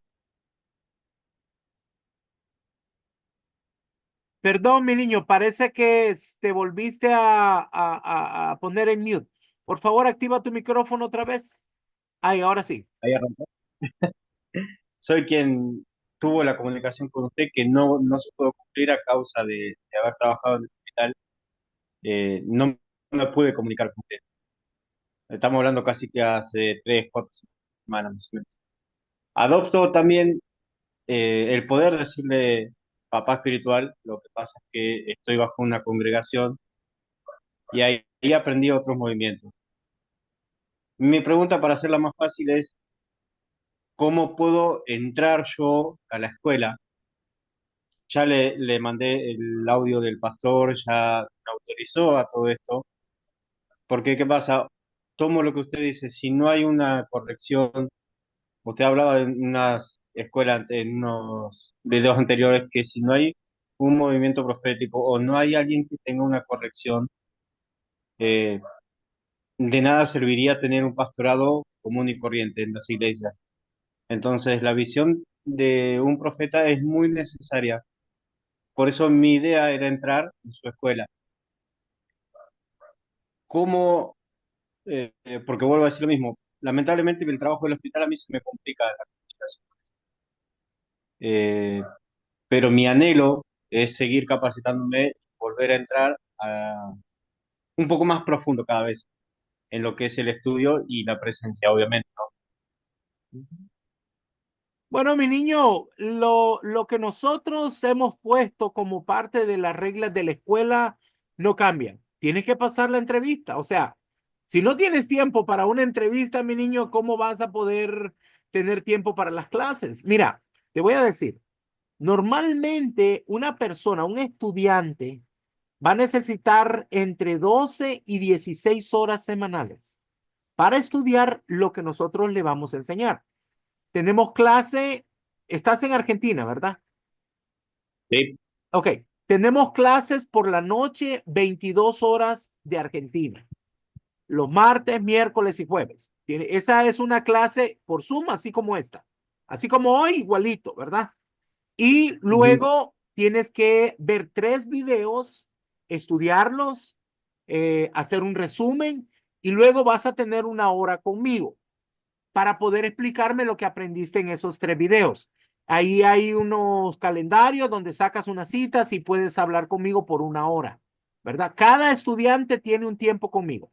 Perdón, mi niño, parece que te volviste a poner en mute. Por favor, activa tu micrófono otra vez. Ay, ahora sí. Ahí arrancó. Soy quien tuvo la comunicación con usted que no se pudo cumplir a causa de haber trabajado en el hospital. No me pude comunicar con usted. Estamos hablando casi que hace 3, 4 semanas más o menos. Adopto también el poder decirle papá espiritual, lo que pasa es que estoy bajo una congregación y ahí aprendí otros movimientos. Mi pregunta para hacerla más fácil es, ¿cómo puedo entrar yo a la escuela? Ya le mandé el audio del pastor, ya me autorizó a todo esto, porque ¿qué pasa? Tomo lo que usted dice, si no hay una corrección. Usted hablaba de unas escuelas en unos videos anteriores que si no hay un movimiento profético o no hay alguien que tenga una corrección, eh, de nada serviría tener un pastorado común y corriente en las iglesias. Entonces, la visión de un profeta es muy necesaria. Por eso mi idea era entrar en su escuela. ¿Cómo? Porque vuelvo a decir lo mismo, lamentablemente el trabajo del hospital a mí se me complica la comunicación. Eh, pero mi anhelo es seguir capacitándome y volver a entrar un poco más profundo cada vez en lo que es el estudio y la presencia, obviamente, ¿no? Bueno, mi niño, lo que nosotros hemos puesto como parte de las reglas de la escuela no cambian. Tienes que pasar la entrevista. O sea, si no tienes tiempo para una entrevista, mi niño, ¿cómo vas a poder tener tiempo para las clases? Mira, te voy a decir, normalmente una persona, un estudiante, va a necesitar entre 12 y 16 horas semanales para estudiar lo que nosotros le vamos a enseñar. Tenemos clase, estás en Argentina, ¿verdad? Sí. Ok, tenemos clases por la noche, 22 horas de Argentina, los martes, miércoles y jueves. Esa es una clase por Zoom, así como esta, así como hoy, igualito, ¿verdad? Y Ujú. luego tienes que ver 3 videos, estudiarlos, hacer un resumen y luego vas a tener una hora conmigo para poder explicarme lo que aprendiste en esos 3 videos. Ahí hay unos calendarios donde sacas unas citas y puedes hablar conmigo por una hora, ¿verdad? Cada estudiante tiene un tiempo conmigo.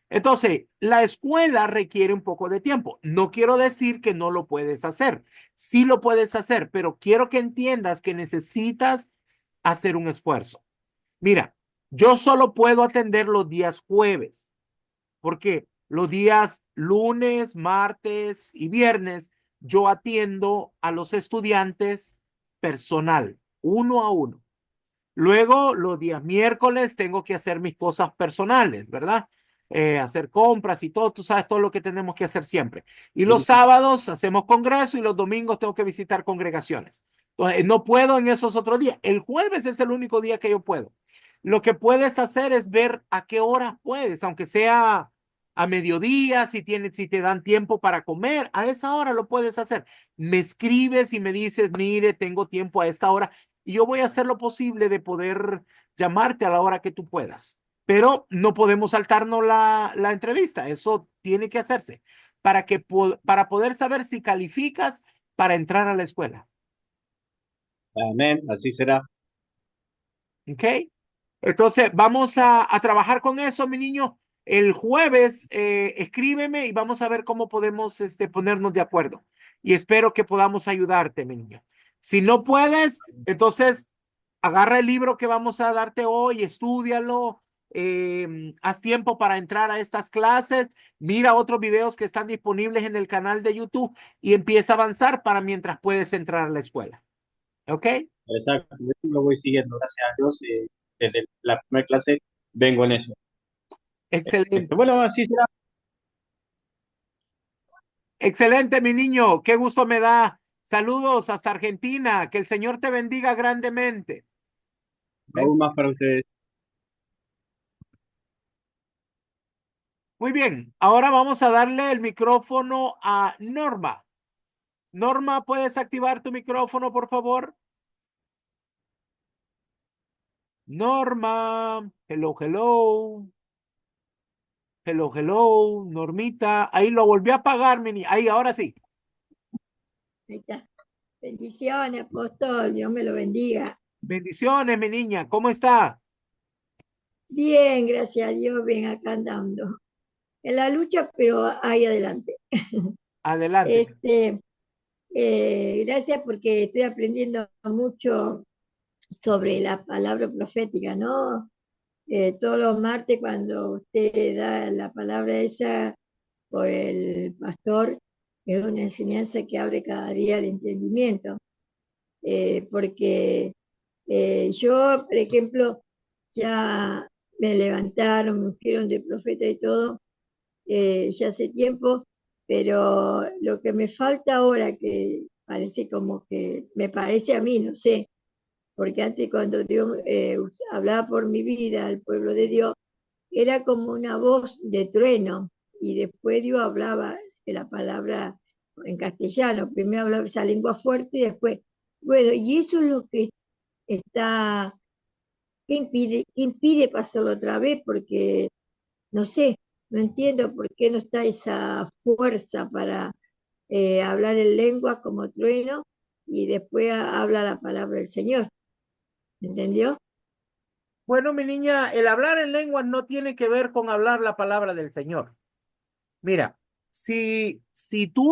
Entonces, la escuela requiere un poco de tiempo. No quiero decir que no lo puedes hacer. Sí lo puedes hacer, pero quiero que entiendas que necesitas hacer un esfuerzo. Mira, yo solo puedo atender los días jueves, porque los días lunes, martes y viernes yo atiendo a los estudiantes personal, uno a uno. Luego, los días miércoles tengo que hacer mis cosas personales, ¿verdad? Hacer compras y todo, tú sabes todo lo que tenemos que hacer siempre. Y los sábados hacemos congreso y los domingos tengo que visitar congregaciones. Entonces, no puedo en esos otros días. El jueves es el único día que yo puedo. Lo que puedes hacer es ver a qué hora puedes, aunque sea a mediodía, si te dan tiempo para comer, a esa hora lo puedes hacer. Me escribes y me dices, mire, tengo tiempo a esta hora y yo voy a hacer lo posible de poder llamarte a la hora que tú puedas. Pero no podemos saltarnos la entrevista. Eso tiene que hacerse para poder saber si calificas para entrar a la escuela. Amén, así será. ¿Ok? Entonces, vamos a trabajar con eso, mi niño. El jueves, escríbeme y vamos a ver cómo podemos ponernos de acuerdo. Y espero que podamos ayudarte, mi niño. Si no puedes, entonces agarra el libro que vamos a darte hoy, estúdialo, haz tiempo para entrar a estas clases, mira otros videos que están disponibles en el canal de YouTube y empieza a avanzar para mientras puedes entrar a la escuela. ¿Ok? Exacto, yo lo voy siguiendo, gracias a Dios. Desde la primera clase vengo en eso. Excelente. Bueno, así será. Excelente, mi niño. Qué gusto me da. Saludos hasta Argentina. Que el Señor te bendiga grandemente. Aún más para ustedes. Muy bien. Ahora vamos a darle el micrófono a Norma. Norma, ¿puedes activar tu micrófono, por favor? Norma. Hello, hello. Hello, hello. Normita. Ahí lo volví a apagar, mi niña. Ahí, ahora sí. Ahí está. Bendiciones, apóstol, Dios me lo bendiga. Bendiciones, mi niña. ¿Cómo está? Bien, gracias a Dios, bien acá andando. En la lucha, pero ahí adelante. Adelante. Gracias porque estoy aprendiendo mucho sobre la palabra profética, ¿no? Todos los martes cuando usted da la palabra esa por el pastor, es una enseñanza que abre cada día el entendimiento. Porque yo, por ejemplo, ya me levantaron, me ungieron de profeta y todo, ya hace tiempo, pero lo que me falta ahora, que parece como que, me parece a mí, no sé, porque antes cuando Dios hablaba por mi vida al pueblo de Dios, era como una voz de trueno, y después Dios hablaba de la palabra en castellano, primero hablaba esa lengua fuerte y después, bueno, y eso es lo que está, qué impide pasarlo otra vez? Porque, no sé, No entiendo por qué no está esa fuerza para hablar en lengua como trueno y después habla la palabra del Señor. ¿Entendió? Bueno, mi niña, el hablar en lenguas no tiene que ver con hablar la palabra del Señor. Mira, si tú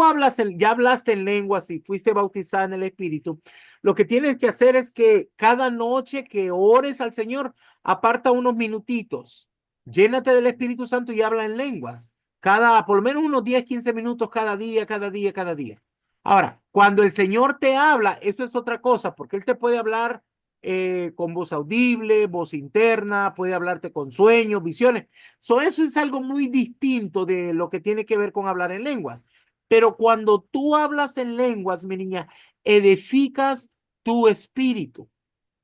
ya hablaste en lenguas y fuiste bautizada en el Espíritu, lo que tienes que hacer es que cada noche que ores al Señor, aparta unos minutitos, llénate del Espíritu Santo y habla en lenguas. Por lo menos unos 10, 15 minutos cada día, cada día, cada día. Ahora, cuando el Señor te habla, eso es otra cosa, porque Él te puede hablar con voz audible, voz interna, puede hablarte con sueños, visiones. Eso es algo muy distinto de lo que tiene que ver con hablar en lenguas. Pero cuando tú hablas en lenguas, mi niña, edificas tu espíritu. O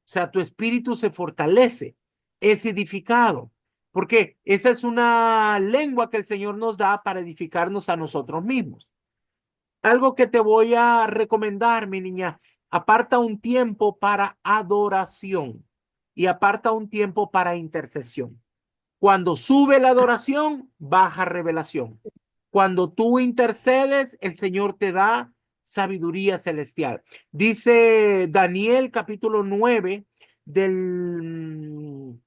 sea, tu espíritu se fortalece, es edificado. Porque esa es una lengua que el Señor nos da para edificarnos a nosotros mismos. Algo que te voy a recomendar, mi niña, aparta un tiempo para adoración y aparta un tiempo para intercesión. Cuando sube la adoración, baja revelación. Cuando tú intercedes, el Señor te da sabiduría celestial. Dice Daniel capítulo 9 del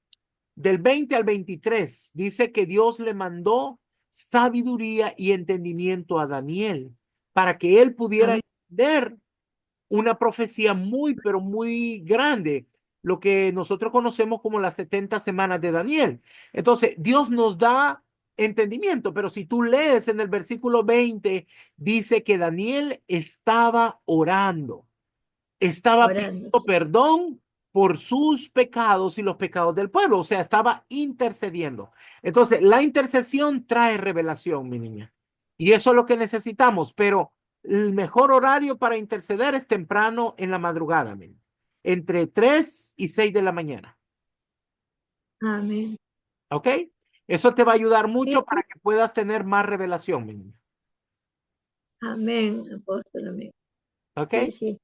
20 al 23. Dice que Dios le mandó sabiduría y entendimiento a Daniel para que él pudiera Amén. entender una profecía muy, pero muy grande, lo que nosotros conocemos como las 70 semanas de Daniel. Entonces, Dios nos da entendimiento, pero si tú lees en el versículo 20, dice que Daniel estaba Orando. pidiendo perdón por sus pecados y los pecados del pueblo, o sea, estaba intercediendo. Entonces, la intercesión trae revelación, mi niña, y eso es lo que necesitamos, pero el mejor horario para interceder es temprano en la madrugada, mi niña, entre 3 y 6 de la mañana, Amén. ¿ok? Eso te va a ayudar Sí, mucho para que puedas tener más revelación, mi niña, amén, apóstol, amén. ¿ok? Sí, sí.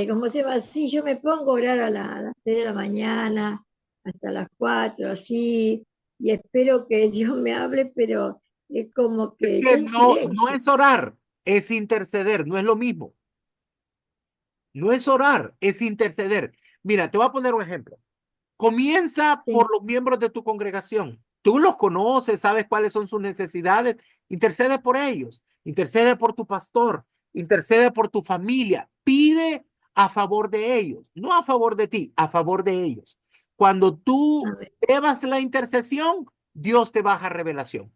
¿Cómo se llama? Sí, yo me pongo a orar a las 3 de la mañana, hasta las 4, así, y espero que Dios me hable, pero es como Es que que estoy en no silencio. es orar, es interceder, no es lo mismo. No es orar, es interceder. Mira, te voy a poner un ejemplo. Comienza Sí, por los miembros de tu congregación. Tú los conoces, sabes cuáles son sus necesidades. Intercede por ellos. Intercede por tu pastor. Intercede por tu familia. Pide a favor de ellos. No a favor de ti, a favor de ellos. Cuando tú amén. elevas la intercesión, Dios te baja revelación.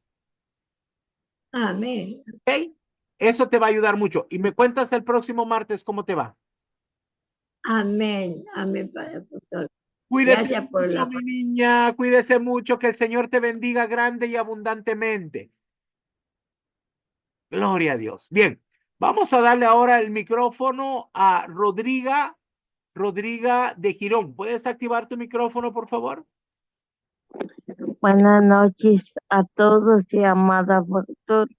Amén, ¿Ok? Eso te va a ayudar mucho. Y me cuentas el próximo martes cómo te va. amén, amén, Padre Apóstol. Cuídese Gracias por mucho, la... mi niña, cuídese mucho, que el Señor te bendiga grande y abundantemente. Gloria a Dios. Bien, vamos a darle ahora el micrófono a Rodriga de Girón. ¿Puedes activar tu micrófono, por favor? Buenas noches a todos y amada pastor.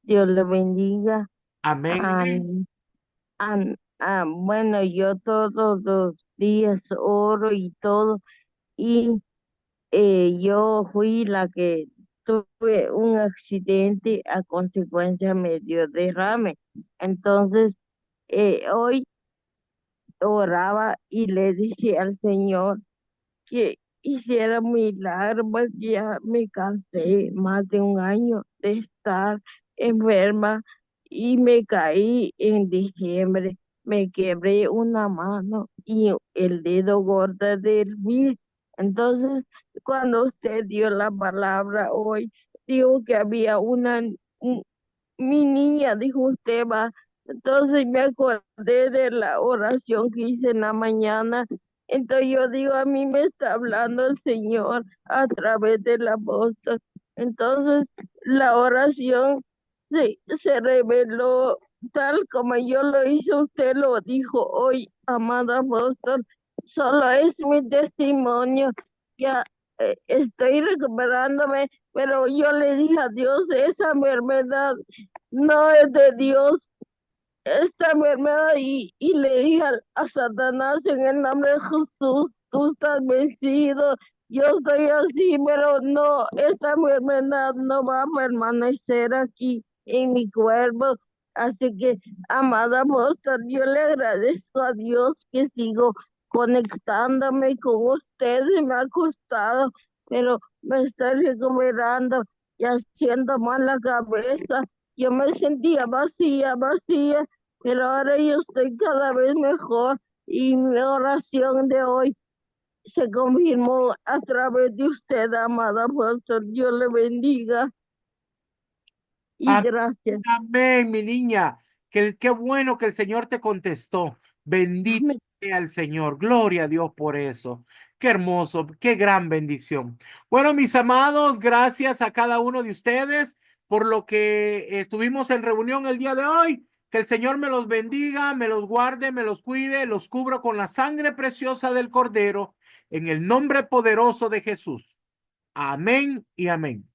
Dios le bendiga. Amén, amén. Bueno, yo todos los días oro y todo, y yo fui la que tuve un accidente, a consecuencia me dio derrame. Entonces, hoy oraba y le dije al Señor que hiciera milagro, porque ya me cansé más de un año de estar enferma y me caí en diciembre. Me quebré una mano y el dedo gordo del pie. Entonces, cuando usted dio la palabra hoy, dijo que había mi niña, dijo usted va. Entonces me acordé de la oración que hice en la mañana. Entonces yo digo, a mí me está hablando el Señor a través del apóstol. Entonces la oración se reveló tal como yo lo hice, usted lo dijo hoy, amado apóstol. Solo es mi testimonio. Ya estoy recuperándome, pero yo le dije a Dios, esa enfermedad no es de Dios, esta enfermedad, y le dije a Satanás, en el nombre de Jesús, tú estás vencido, Yo estoy así, pero no, esta enfermedad no va a permanecer aquí en mi cuerpo. Así que, amada apóstol, yo le agradezco a Dios que sigo conectándome con ustedes. Me ha costado, pero me estoy recuperando y haciendo mal la cabeza. Yo me sentía vacía, vacía, pero ahora yo estoy cada vez mejor y mi oración de hoy se confirmó a través de usted, amada apóstol. Dios le bendiga y gracias. Amén, mi niña. Qué bueno que el Señor te contestó. Bendito Amén. sea el Señor. Gloria a Dios por eso. Qué hermoso, qué gran bendición. Bueno, mis amados, gracias a cada uno de ustedes por lo que estuvimos en reunión el día de hoy. Que el Señor me los bendiga, me los guarde, me los cuide, los cubro con la sangre preciosa del Cordero, en el nombre poderoso de Jesús. Amén y amén.